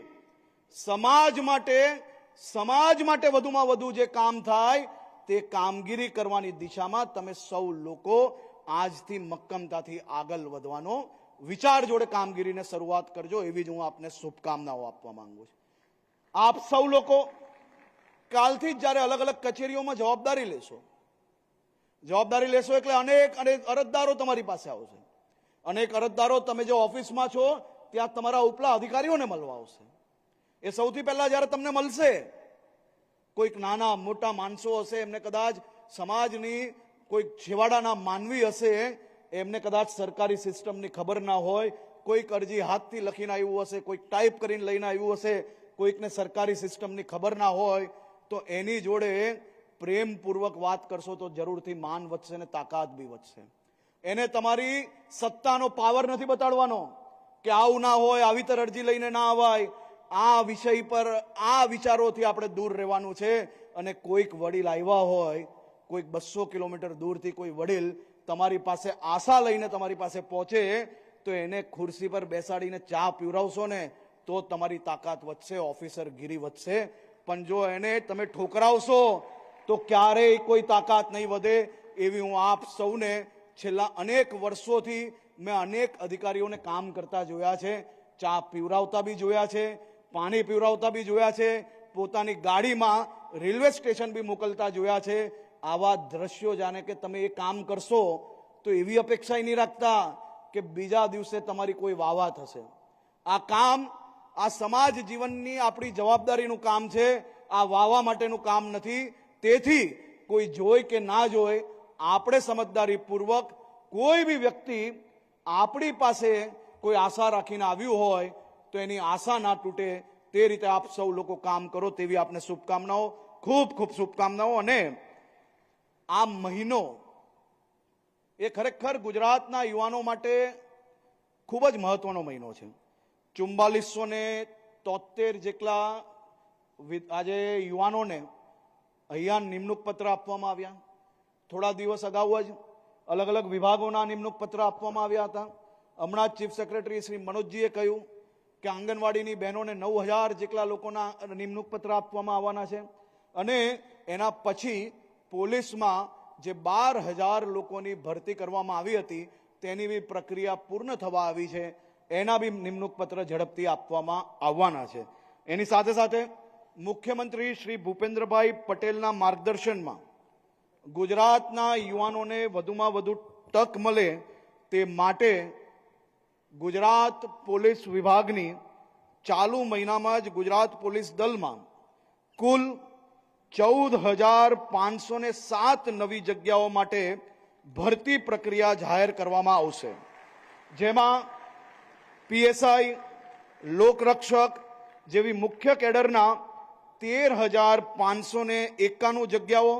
સમાજ માટે વધુમાં વધુ જે કામ થાય તે કામગીરી કરવાની દિશામાં તમે સૌ લોકો આજથી મક્કમતાથી આગળ વધવાનો વિચાર જોડે કામગીરીને શરૂઆત કરજો, એવી જ હું આપને શુભકામનાઓ આપવા માંગુ છું. આપ સૌ લોકો કાલથી જ જ્યારે અલગ અલગ કચેરીઓમાં જવાબદારી લેશો એટલે અનેક અરજદારો તમારી પાસે આવશે. અનેક અરજદારો તમે જે ઓફિસમાં છો ત્યાં તમારા ઉપલા અધિકારીઓને મળવા આવશે. એ સૌથી પહેલા જ્યારે તમને મળશે, કોઈક નાના મોટા માણસો હશે, એમને કદાચ સમાજની કોઈક છેવાડાના માનવી હશે, એમને કદાચ સરકારી સિસ્ટમની ખબર ના હોય, કોઈક અરજી હાથથી લખીને આવ્યું હશે, કોઈક ટાઈપ કરીને લઈને આવ્યું હશે, કોઈકને સરકારી સિસ્ટમની ખબર ના હોય, તો એની જોડે પ્રેમપૂર્વક વાત કરશો તો જરૂરથી માન વધશે ને તાકાત બી વધશે. એને તમારી સત્તાનો પાવર નથી બતાડવાનો કે આવું ના હોય, આવી તર અરજી લઈને ના આવાય. આ વિષય પર આ વિચારોથી આપણે દૂર રહેવાનું છે. અને કોઈક વડીલ આવ્યા હોય, કોઈક 200 કિલોમીટર દૂરથી કોઈ વડીલ તમારી પાસે આશા લઈને તમારી પાસે પહોંચે, તો એને ખુરશી પર બેસાડીને ચા પીવરાવશો ને તો તમારી તાકાત વધશે, ઓફિસરગીરી વધશે. પણ જો એને તમે ઠોકરાવશો તો ક્યારેય કોઈ તાકાત નહીં વધે. એવી હું આપ સૌને છેલ્લા અનેક વર્ષોથી મેં અનેક અધિકારીઓને કામ કરતા જોયા છે, ચા પીવરાવતા બી જોયા છે, પાણી પીવરાવતા બી જોયા છે, પોતાની ગાડીમાં રેલવે સ્ટેશન બી મોકલતા જોયા છે. આવા દ્રશ્યો જાણે કે તમે એ કામ કરશો તો એવી અપેક્ષા નહીં રાખતા કે બીજા દિવસે તમારી કોઈ વાવા થશે. આ કામ આ સમાજ જીવનની આપણી જવાબદારીનું કામ છે, આ વાવા માટેનું કામ નથી. તેથી કોઈ જોઈ કે ના જોઈ, આપણે સમજદારીપૂર્વક કોઈ બી વ્યક્તિ આપણી પાસે કોઈ આશા રાખીને આવ્યું હોય તો એની આશા ના તૂટે તે રીતે આપ સૌ લોકો કામ કરો, તેવી આપને શુભકામનાઓ, ખૂબ ખૂબ શુભકામનાઓ. અને આ મહિનો એ ખરેખર ગુજરાતના યુવાનો માટે ખૂબ જ મહત્વનો મહિનો છે. 4473 જેટલા આજે યુવાનોને અહીંયા નિમણૂક પત્ર આપવામાં આવ્યા. થોડા દિવસ અગાઉ જ અલગ અલગ વિભાગોના નિમણૂક પત્ર આપવામાં આવ્યા હતા. હમણાં જ ચીફ સેક્રેટરી શ્રી મનોજજીએ કહ્યું કે આંગણવાડીની બહેનોને 9000 જેટલા લોકોના નિમણૂક પત્ર આપવામાં આવવાના છે. અને એના પછી પોલીસમાં જે 12000 લોકોની ભરતી કરવામાં આવી હતી તેની બી પ્રક્રિયા પૂર્ણ થવા આવી છે. એના બી નિમણૂક પત્ર ઝડપથી આપવામાં આવવાના છે. એની સાથે સાથે મુખ્યમંત્રી શ્રી ભૂપેન્દ્રભાઈ પટેલના માર્ગદર્શનમાં ગુજરાતના યુવાનોને વધુમાં વધુ તક મળે તે માટે ગુજરાત પોલીસ વિભાગની ચાલુ મહિનામાં જ ગુજરાત પોલીસ દળમાં કુલ 14507 નવી જગ્યાઓ માટે ભરતી પ્રક્રિયા જાહેર કરવામાં આવશે. જેમાં પીએસઆઈ, લોકરક્ષક જેવી મુખ્ય કેડરના 13591 જગ્યાઓ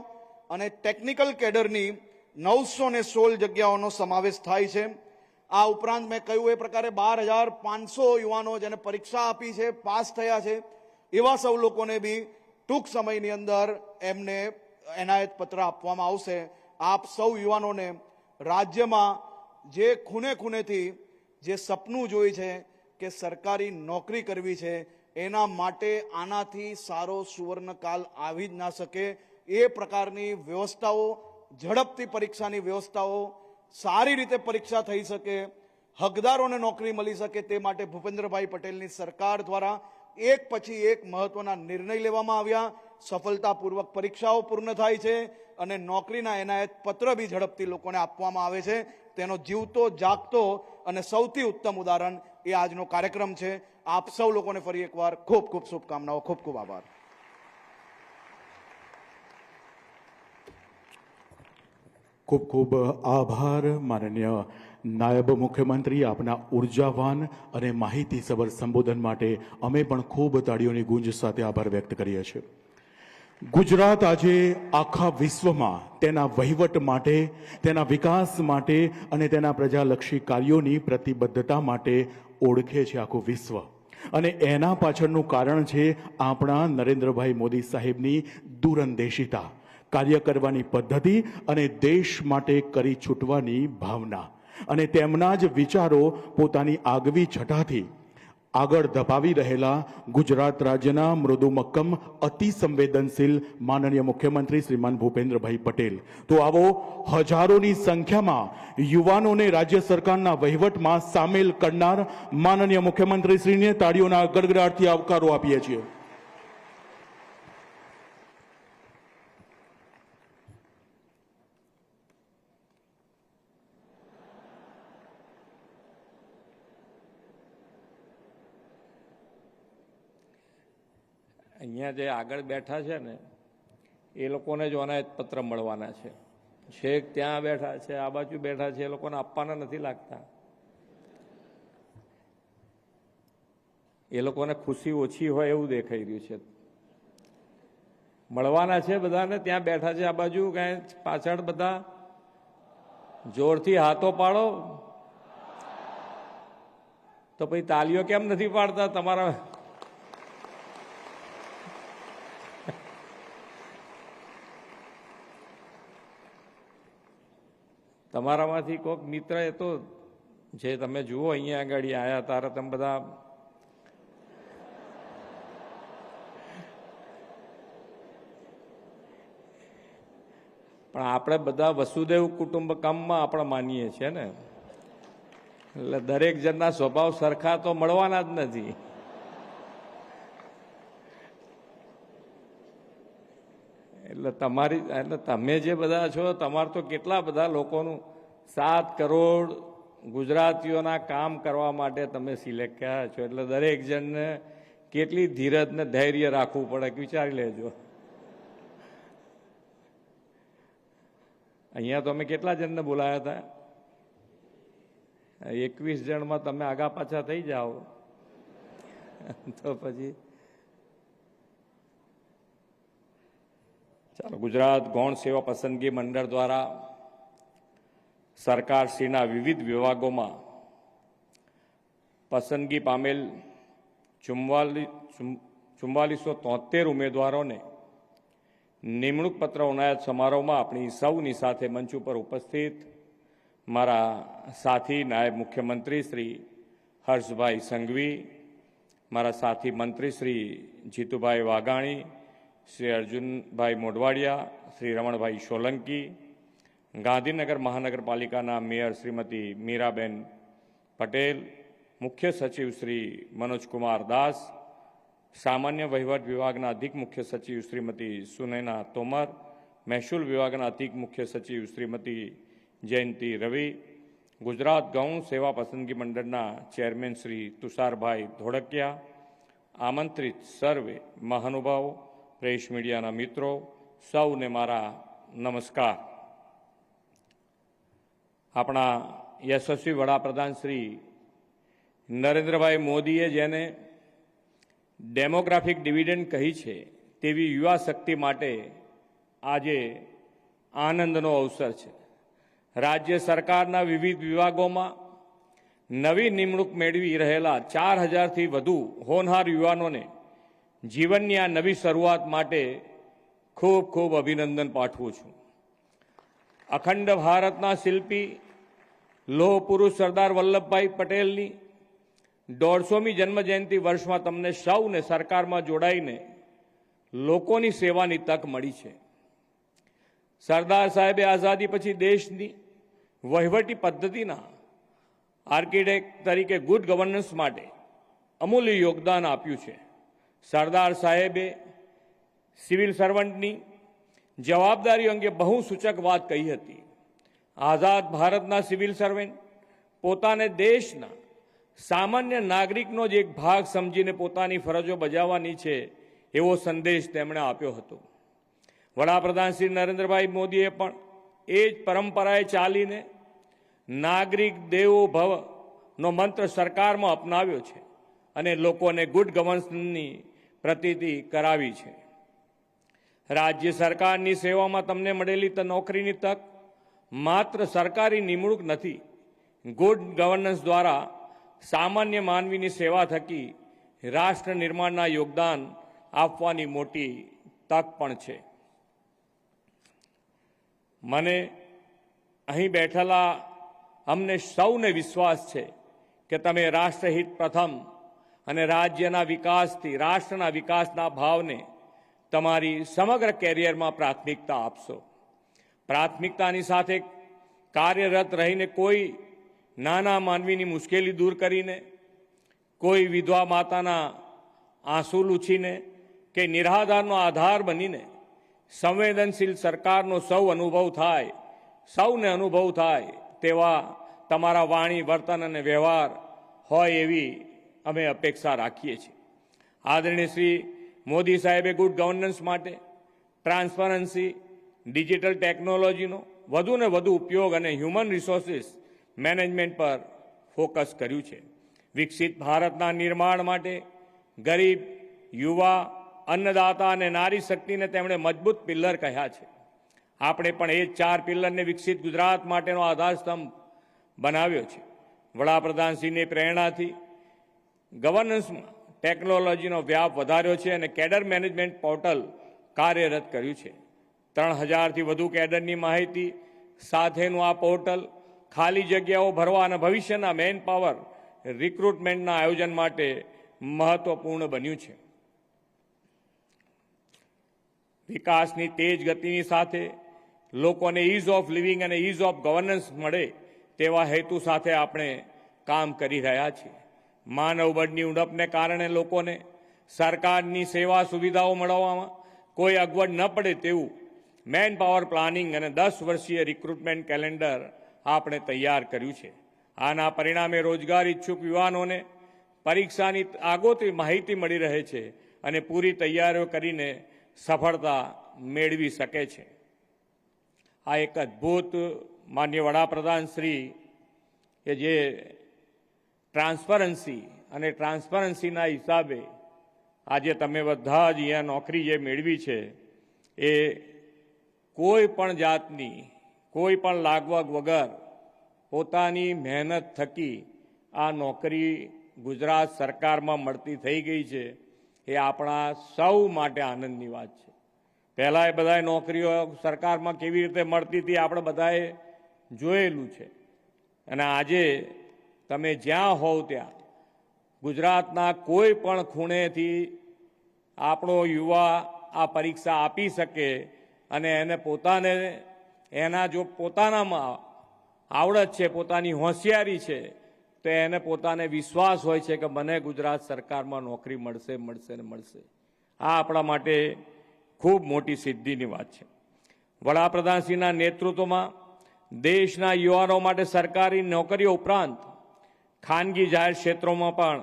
અને ટેકનિકલ કેડરની 916 જગ્યાઓનો સમાવેશ થાય છે. આ ઉપરાંત મેં કહ્યું એ પ્રકારે 12500 યુવાનો જેને પરીક્ષા આપી છે, પાસ થયા છે, એવા સૌ લોકોને બી ટૂંક સમયની અંદર એમને એનાયત પત્ર આપવામાં આવશે. આપ સૌ યુવાનોને રાજ્યમાં જે ખૂણે ખૂણેથી જે સપનું જોઈ છે કે સરકારી નોકરી કરવી છે, એના માટે આનાથી સારો સુવર્ણકાલ આવી જ ના શકે. એ પ્રકારની વ્યવસ્થાઓ, ઝડપથી પરીક્ષાની વ્યવસ્થાઓ, સારી રીતે પરીક્ષા થઈ શકે, હકદારોને નોકરી મળી શકે, તે માટે ભૂપેન્દ્રભાઈ પટેલની સરકાર દ્વારા એક પછી એક મહત્વના નિર્ણય લેવામાં આવ્યા. સફળતાપૂર્વક પરીક્ષાઓ પૂર્ણ થાય છે અને નોકરીના એનાયત પત્ર બી ઝડપથી લોકોને આપવામાં આવે છે. તેનો જીવતો જાગતો અને સૌથી ઉત્તમ ઉદાહરણ એ આજનો કાર્યક્રમ છે. આપ સૌ લોકોને ફરી એકવાર ખૂબ ખૂબ શુભકામનાઓ, ખૂબ ખૂબ આભાર. ખૂબ ખૂબ આભાર માનનીય નાયબ મુખ્યમંત્રી. આપના ઉર્જાવાન અને માહિતીસભર સંબોધન માટે અમે પણ ખૂબ તાળીઓની ગુંજ સાથે આભાર વ્યક્ત કરીએ છીએ. ગુજરાત આજે આખા વિશ્વમાં તેના વહીવટ માટે, તેના વિકાસ માટે અને તેના પ્રજાલક્ષી કાર્યોની પ્રતિબદ્ધતા માટે ઓળખે છે આખું વિશ્વ. અને એના પાછળનું કારણ છે આપણા નરેન્દ્રભાઈ મોદી સાહેબની દૂરંદેશિતા, કાર્ય કરવાની પદ્ધતિ અને દેશ માટે કરી છૂટવાની ભાવના. અને તેમના જ વિચારો પોતાની આગવી છટાથી આગળ ધપાવી રહેલા ગુજરાત રાજ્યના મૃદુ મક્કમ, અતિ સંવેદનશીલ માનનીય મુખ્યમંત્રી શ્રીમાન ભૂપેન્દ્રભાઈ પટેલ. તો આવો હજારોની સંખ્યામાં યુવાનોને રાજ્ય સરકારના વહીવટમાં સામેલ કરનાર માનનીય મુખ્યમંત્રી શ્રીને તાળીઓના ગડગડાટથી આવકારો આપીએ છીએ. અહીંયા જે આગળ બેઠા છે ને એ લોકોને જ અનાયત પત્ર મળવાના છે. છેક ત્યાં બેઠા છે, આ બાજુ બેઠા છે, એ લોકોને આપવાના નથી લાગતા. એ લોકોને ખુશી ઓછી હોય એવું દેખાઈ રહ્યું છે. મળવાના છે બધાને, ત્યાં બેઠા છે આ બાજુ કાંઈ પાછળ બધા જોરથી હાથો પાડો. તો પછી તાલીઓ કેમ નથી પાડતા તમારા? તમારામાંથી કોઈક મિત્ર એ તો જે તમે જુઓ અહીંયા આગળ આવ્યા તારે તમે બધા પણ આપણે બધા વસુદેવ કુટુંબકમમાં આપણે માનીએ છીએ ને, એટલે દરેક જણના સ્વભાવ સરખા તો મળવાના જ નથી. એટલે તમે જે બધા છો, તમારે તો કેટલા બધા લોકોનું 7 કરોડ ગુજરાતીઓના કામ કરવા માટે તમે સિલેક્ટ કર્યા છો, એટલે દરેક જણને કેટલી ધીરજ ને ધૈર્ય રાખવું પડે વિચારી લેજો. અહીંયા તો અમે કેટલા જણને બોલાયા હતા? 21 જણમાં તમે આગા પાછા થઈ જાઓ તો પછી ચાલો. ગુજરાત ગૌણ સેવા પસંદગી મંડળ દ્વારા સરકારશ્રીના વિવિધ વિભાગોમાં પસંદગી પામેલ 4473 ઉમેદવારોને નિમણૂક પત્ર એનાયત સમારોહમાં આપણી સૌની સાથે મંચ ઉપર ઉપસ્થિત મારા સાથી નાયબ મુખ્યમંત્રી શ્રી હર્ષભાઈ સંઘવી, મારા સાથી મંત્રી શ્રી જીતુભાઈ વાઘાણી, શ્રી અર્જુનભાઈ મોઢવાડિયા, શ્રી રમણભાઈ સોલંકી, ગાંધીનગર મહાનગરપાલિકાના મેયર શ્રીમતી મીરાબેન પટેલ, મુખ્ય સચિવ શ્રી મનોજકુમાર દાસ, સામાન્ય વહીવટ વિભાગના અધિક મુખ્ય સચિવ શ્રીમતી સુનૈના તોમર, મહેસૂલ વિભાગના અધિક મુખ્ય સચિવ શ્રીમતી જયંતિ રવિ, ગુજરાત ગૌણ સેવા પસંદગી મંડળના ચેરમેન શ્રી તુષારભાઈ ધોળકિયા, આમંત્રિત સર્વે મહાનુભાવો, પ્રેસ મીડિયાના મિત્રો, સૌને મારા નમસ્કાર. આપણા યશસ્વી વડાપ્રધાન શ્રી નરેન્દ્રભાઈ મોદીએ જેને ડેમોગ્રાફિક ડિવિડન્ડ કહી છે, તેવી યુવા શક્તિ માટે આજે આનંદનો અવસર છે. રાજ્ય સરકારના વિવિધ વિભાગોમાં નવી નિમણૂક મેળવી રહેલા 4000થી વધુ હોનહાર યુવાનોને જીવનની આ નવી શરૂઆત માટે ખૂબ ખૂબ અભિનંદન પાઠવું છું. અખંડ ભારતના શિલ્પી લોહ પુરુષ સરદાર વલ્લભભાઈ પટેલની 150મી જન્મજયંતિ વર્ષમાં તમને સૌને સરકારમાં જોડાઈને લોકોની સેવાની તક મળી છે. સરદાર સાહેબે આઝાદી પછી દેશની વહીવટી પદ્ધતિના આર્કિટેક્ટ તરીકે ગુડ ગવર્નન્સ માટે અમૂલ્ય યોગદાન આપ્યું છે. સરદાર સાહેબે સિવિલ સર્વન્ટની જવાબદારીઓ અંગે બહુ સૂચક વાત કહી હતી. આઝાદ ભારતના સિવિલ સર્વન્ટ પોતાને દેશના સામાન્ય નાગરિકનો જ એક ભાગ સમજીને પોતાની ફરજો બજાવવાની છે એવો સંદેશ તેમણે આપ્યો હતો. વડાપ્રધાન શ્રી નરેન્દ્રભાઈ મોદીએ પણ એ જ પરંપરાએ ચાલીને નાગરિક દેવો ભવનો મંત્ર સરકારમાં અપનાવ્યો છે અને લોકોને ગુડ ગવર્નન્સની પ્રતીતિ કરાવી છે. રાજ્ય સરકારની સેવામાં તમને મળેલી નોકરીની તક માત્ર સરકારી નિમણૂક નથી, ગુડ ગવર્નન્સ દ્વારા સામાન્ય માનવીની સેવા થકી રાષ્ટ્ર નિર્માણના યોગદાન આપવાની મોટી તક પણ છે. મને અહીં બેઠેલા અમને સૌને વિશ્વાસ છે કે તમે રાષ્ટ્રહિત પ્રથમ અને રાજ્યના વિકાસથી રાષ્ટ્રના વિકાસના ભાવને તમારી સમગ્ર કેરિયરમાં પ્રાથમિકતા આપશો. પ્રાથમિકતાની સાથે કાર્યરત રહીને કોઈ નાના માનવીની મુશ્કેલી દૂર કરીને, કોઈ વિધવા માતાના આંસુ લૂછીને કે નિરાધારનો આધાર બનીને સંવેદનશીલ સરકારનો સૌને અનુભવ થાય તેવા તમારા વાણી, વર્તન અને વ્યવહાર હોય એવી અમે અપેક્ષા રાખીએ છીએ. આદરણીય શ્રી મોદી સાહેબે ગુડ ગવર્નન્સ માટે ટ્રાન્સપરન્સી, ડિજિટલ ટેકનોલોજીનો વધુને વધુ ઉપયોગ અને હ્યુમન રિસોર્સિસ મેનેજમેન્ટ પર ફોકસ કર્યું છે. વિકસિત ભારતના નિર્માણ માટે ગરીબ, યુવા, અન્નદાતા અને નારી શક્તિને તેમણે મજબૂત પિલ્લર કહ્યા છે. આપણે પણ એ 4 પિલ્લરને વિકસિત ગુજરાત માટેનો આધારસ્તંભ બનાવ્યો છે. વડાપ્રધાનશ્રીની પ્રેરણાથી ગવર્નન્સમાં ટેકનોલોજીનો વ્યાપ વધાર્યો છે અને કેડર મેનેજમેન્ટ પોર્ટલ કાર્યરત કર્યું છે. 3000થી વધુ કેડરની માહિતી સાથેનું આ પોર્ટલ ખાલી જગ્યાઓ ભરવા અને ભવિષ્યના મેન પાવર રિક્રુટમેન્ટના આયોજન માટે મહત્વપૂર્ણ બન્યું છે. વિકાસની તેજ ગતિની સાથે લોકોને ઇઝ ઓફ લિવિંગ અને ઇઝ ઓફ ગવર્નન્સ મળે તેવા હેતુ સાથે આપણે કામ કરી રહ્યા છીએ. માનવબળની ઉણપને કારણે લોકોને સરકારની સેવા સુવિધાઓ મળવામાં કોઈ અગવડ ન પડે તેવું મેન પાવર પ્લાનિંગ અને 10 વર્ષીય રિક્રુટમેન્ટ કેલેન્ડર આપણે તૈયાર કર્યું છે. આના પરિણામે રોજગાર ઈચ્છુક યુવાનોને પરીક્ષાની આગોતરી માહિતી મળી રહે છે અને પૂરી તૈયારીઓ કરીને સફળતા મેળવી શકે છે. આ એક અદ્ભુત માન્ય વડાપ્રધાન શ્રી કે જે ટ્રાન્સપરન્સીના હિસાબે આજે તમે બધા જ અહીંયા નોકરી જે મેળવી છે એ કોઈ પણ જાતની કોઈ પણ લાગવગ વગર પોતાની મહેનત થકી આ નોકરી ગુજરાત સરકારમાં મળતી થઈ ગઈ છે. એ આપણા સૌ માટે આનંદની વાત છે. પહેલાં એ બધાએ નોકરીઓ સરકારમાં કેવી રીતે મળતી હતી આપણે બધાએ જોયેલું છે અને આજે તમે જ્યાં હોવ ત્યાં ગુજરાતના કોઈ પણ ખૂણેથી આપણો યુવા આ પરીક્ષા આપી શકે અને એને પોતાને એના જો પોતાનામાં આવડત છે, પોતાની હોશિયારી છે, તો એને પોતાને વિશ્વાસ હોય છે કે મને ગુજરાત સરકારમાં નોકરી મળશે ને મળશે. આ આપણા માટે ખૂબ મોટી સિદ્ધિની વાત છે. વડાપ્રધાનશ્રીના નેતૃત્વમાં દેશના યુવાનો માટે સરકારી નોકરીઓ ઉપરાંત ખાનગી જાહેર ક્ષેત્રોમાં પણ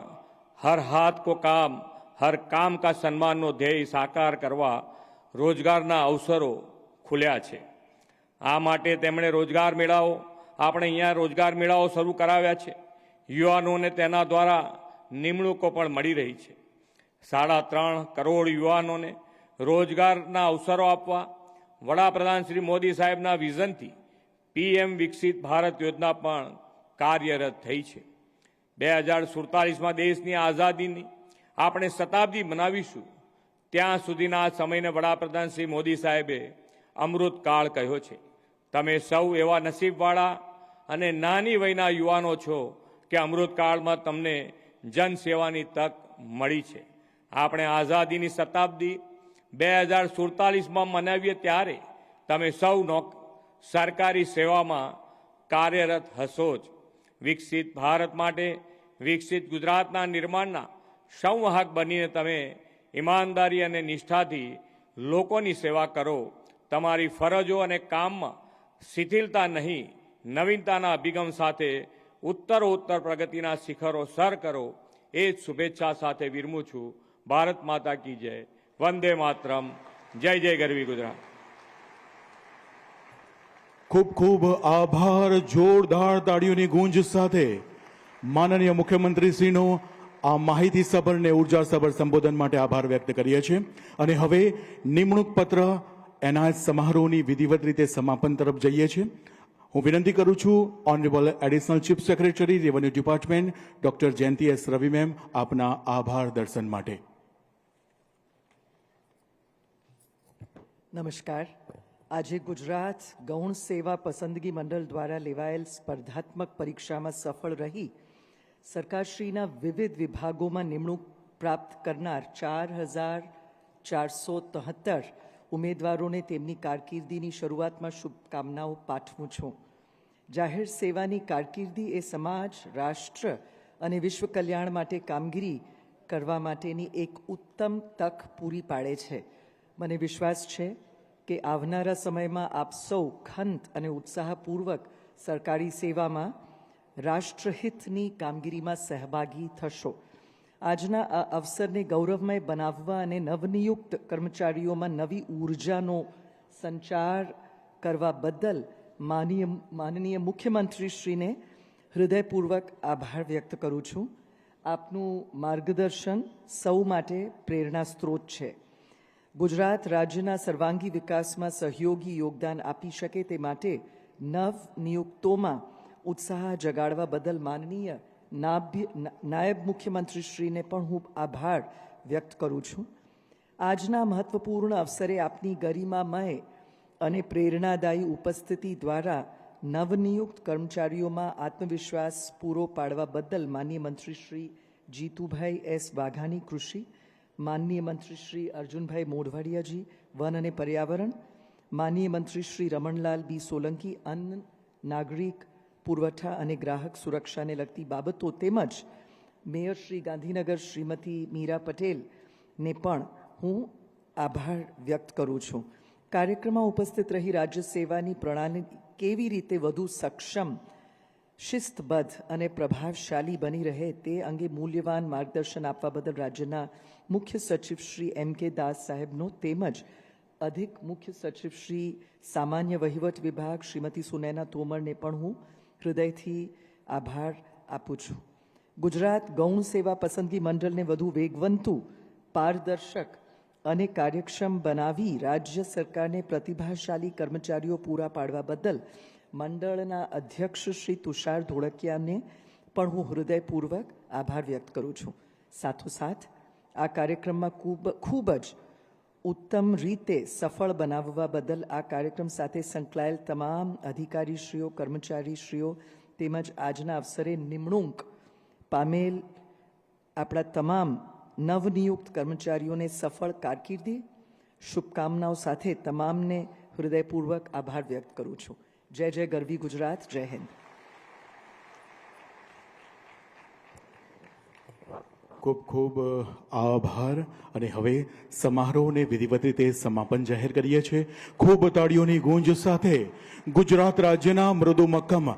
હર હાથ કો કામ હર કામ કા સન્માનનો ધ્યેય સાકાર કરવા રોજગારના અવસરો ખુલ્યા છે. આ માટે તેમણે રોજગાર મેળાઓ આપણે અહીંયા રોજગાર મેળાઓ શરૂ કરાવ્યા છે. યુવાનોને તેના દ્વારા નિમણૂકો પણ મળી રહી છે. 3.5 કરોડ યુવાનોને રોજગારના અવસરો આપવા વડાપ્રધાન શ્રી મોદી સાહેબના વિઝનથી PM વિકસિત ભારત યોજના પણ કાર્યરત થઈ છે. 2047માં દેશની આઝાદીની આપણે શતાબ્દી મનાવીશું ત્યાં સુધીના આ સમયને વડાપ્રધાન શ્રી મોદી સાહેબે અમૃતકાળ કહ્યો છે. તમે સૌ એવા નસીબવાળા અને નાની વયના યુવાનો છો કે અમૃતકાળમાં તમને જનસેવાની તક મળી છે. આપણે આઝાદીની શતાબ્દી 2047માં મનાવીએ ત્યારે તમે સૌ સરકારી સેવામાં કાર્યરત હશો જ. વિકસિત ભારત માટે વિકસિત ગુજરાતના નિર્માણના સંવાહક બનીને તમે ઈમાનદારી અને નિષ્ઠાથી લોકોની સેવા કરો. તમારી ફરજો અને કામમાં શિથિલતા નહીં, નવીનતાના અભિગમ સાથે ઉત્તરોત્તર પ્રગતિના શિખરો સર કરો. એ જ શુભેચ્છા સાથે વિરમું છું. ભારત માતા કી જય. વંદે માતરમ. જય જય ગરવી ગુજરાત. ખૂબ ખૂબ આભાર. જોરદાર તાળીઓની ગુંજ સાથે માનનીય મુખ્યમંત્રીશ્રીનો આ માહિતીસભર અને ઉર્જાસભર સંબોધન માટે આભાર વ્યક્ત કરીએ છીએ. અને હવે નિમણૂક પત્ર એનાયત સમારોહની વિધિવત રીતે સમાપન તરફ જઈએ છીએ. હું વિનંતી કરું છું honourable additional chief secretary revenue department doctor Jayanti S Ravi ma'am આપના આભાર દર્શન માટે. નમસ્કાર. આજે ગુજરાત ગૌણ સેવા પસંદગી મંડળ દ્વારા લેવાયેલ સ્પર્ધાત્મક પરીક્ષામાં સફળ રહી સરકારશ્રીના વિવિધ વિભાગોમાં નિમણૂક પ્રાપ્ત કરનાર 4,473 ઉમેદવારોને તેમની કારકિર્દીની શરૂઆતમાં શુભકામનાઓ પાઠવું છું. જાહેર સેવાની કારકિર્દી એ સમાજ, રાષ્ટ્ર અને વિશ્વ કલ્યાણ માટે કામગીરી કરવા માટેની એક ઉત્તમ તક પૂરી પાડે છે. મને વિશ્વાસ છે કે આવનારા સમયમાં આપ સૌ ખંત અને ઉત્સાહપૂર્વક સરકારી સેવામાં રાષ્ટ્રહિતની કામગીરીમાં સહભાગી થશો. આજના આ અવસરને ગૌરવમય બનાવવા અને નવનિયુક્ત કર્મચારીઓમાં નવી ઉર્જાનો સંચાર કરવા બદલ માનનીય મુખ્યમંત્રીશ્રીને હૃદયપૂર્વક આભાર વ્યક્ત કરું છું. આપનું માર્ગદર્શન સૌ માટે પ્રેરણા સ્ત્રોત છે. ગુજરાત રાજ્યના સર્વાંગી વિકાસમાં સહયોગી યોગદાન આપી શકે તે માટે નવ નિયુક્તોમાં ઉત્સાહ જગાડવા બદલ માનનીય નાયબ મુખ્યમંત્રીશ્રીને પણ હું આભાર વ્યક્ત કરું છું. આજના મહત્વપૂર્ણ અવસરે આપની ગરિમામય અને પ્રેરણાદાયી ઉપસ્થિતિ દ્વારા નવનિયુક્ત કર્મચારીઓમાં આત્મવિશ્વાસ પૂરો પાડવા બદલ માનનીય મંત્રી શ્રી જીતુભાઈ એસ વાઘાણી કૃષિ, માનનીય મંત્રી શ્રી અર્જુનભાઈ મોઢવાડિયાજી વન અને પર્યાવરણ, માનનીય મંત્રી શ્રી રમણલાલ બી સોલંકી અન્ન, નાગરિક પુરવઠા અને ગ્રાહક સુરક્ષાને લગતી બાબતો તેમજ મેયર શ્રી ગાંધીનગર શ્રીમતી મીરા પટેલને પણ હું આભાર વ્યક્ત કરું છું. કાર્યક્રમમાં ઉપસ્થિત રહી રાજ્ય સેવાની પ્રણાલી કેવી રીતે વધુ સક્ષમ, શિસ્તબદ્ધ અને પ્રભાવશાળી બની રહે તે અંગે મૂલ્યવાન માર્ગદર્શન આપવા બદલ રાજ્યના મુખ્ય સચિવ શ્રી એમ કે દાસ સાહેબનો તેમજ અધિક મુખ્ય સચિવ શ્રી સામાન્ય વહીવટ વિભાગ શ્રીમતી સુનૈના તોમરને પણ હું હૃદયથી આભાર આપું છું. ગુજરાત ગૌણ સેવા પસંદગી મંડળને વધુ વેગવંતુ, પારદર્શક અને કાર્યક્ષમ બનાવી રાજ્ય સરકારને પ્રતિભાશાળી કર્મચારીઓ પૂરા પાડવા બદલ મંડળના અધ્યક્ષ શ્રી તુષાર ધોળકિયાને પણ હું હૃદયપૂર્વક આભાર વ્યક્ત કરું છું. સાથોસાથ આ કાર્યક્રમમાં ખૂબ જ ઉત્તમ રીતે સફળ બનાવવા બદલ આ કાર્યક્રમ સાથે સંકળાયેલ તમામ અધિકારીશ્રીઓ, કર્મચારીશ્રીઓ તેમજ આજના અવસરે નિમણૂક પામેલ આપણા તમામ નવનિયુક્ત કર્મચારીઓને સફળ કારકિર્દી શુભકામનાઓ સાથે તમામને હૃદયપૂર્વક આભાર વ્યક્ત કરું છું. જય જય ગરવી ગુજરાત. જય હિન્દ. ખૂબ ખૂબ આભાર. અને હવે સમારોહને વિધિવત રીતે સમાપન જાહેર કરીએ છીએ. ખૂબ તાળીઓની ગૂંજ સાથે ગુજરાત રાજ્યના મૃદુ મક્કમ